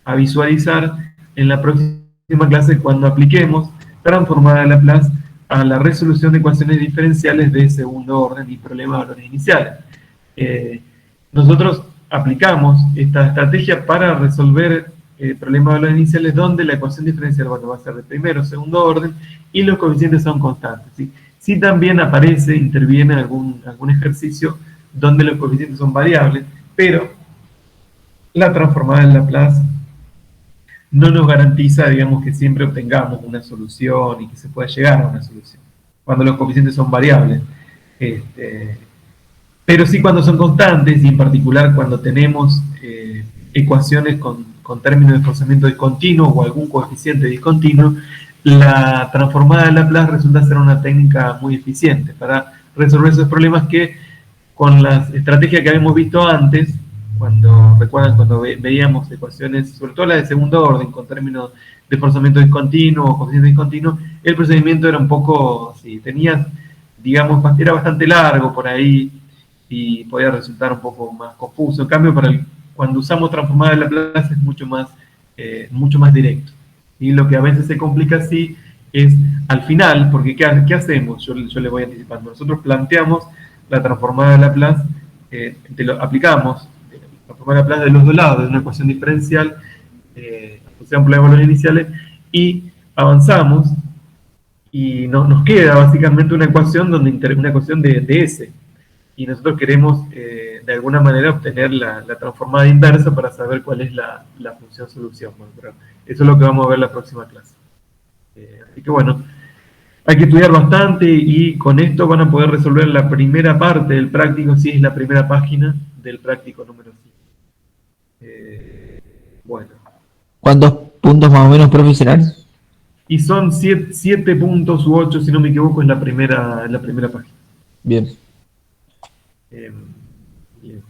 a visualizar en la próxima clase cuando apliquemos transformada de Laplace a la resolución de ecuaciones diferenciales de segundo orden y problemas de valores iniciales. Nosotros aplicamos esta estrategia para resolver problemas de valores iniciales donde la ecuación diferencial, bueno, va a ser de primero o segundo orden y los coeficientes son constantes, ¿sí? Si también interviene algún ejercicio donde los coeficientes son variables, pero la transformada en Laplace no nos garantiza, digamos, que siempre obtengamos una solución y que se pueda llegar a una solución, cuando los coeficientes son variables. Pero sí cuando son constantes, y en particular cuando tenemos ecuaciones con términos de forzamiento discontinuo o algún coeficiente discontinuo, la transformada de Laplace resulta ser una técnica muy eficiente para resolver esos problemas que con las estrategias que habíamos visto antes, recuerdan cuando veíamos ecuaciones, sobre todo las de segundo orden, con términos de forzamiento discontinuo o coeficiente discontinuo, el procedimiento era un poco, sí, era bastante largo por ahí, y podía resultar un poco más confuso. En cambio, cuando usamos transformada de Laplace es mucho más directo. Y lo que a veces se complica así es al final, porque ¿qué hacemos? Yo le voy anticipando. Nosotros planteamos la transformada de Laplace, aplicamos la transformada de Laplace de los dos lados, de una ecuación diferencial, o sea, un problema de valores iniciales, y avanzamos, y nos queda básicamente una ecuación una ecuación de S. Y nosotros queremos de alguna manera obtener la transformada inversa para saber cuál es la función solución. Bueno, pero eso es lo que vamos a ver en la próxima clase. Así que bueno, hay que estudiar bastante y con esto van a poder resolver la primera parte del práctico, si es la primera página del práctico número 5. Bueno. ¿Cuántos puntos más o menos, profe, serán? Y son 7 puntos u 8, si no me equivoco, en la primera página. Bien. Bien.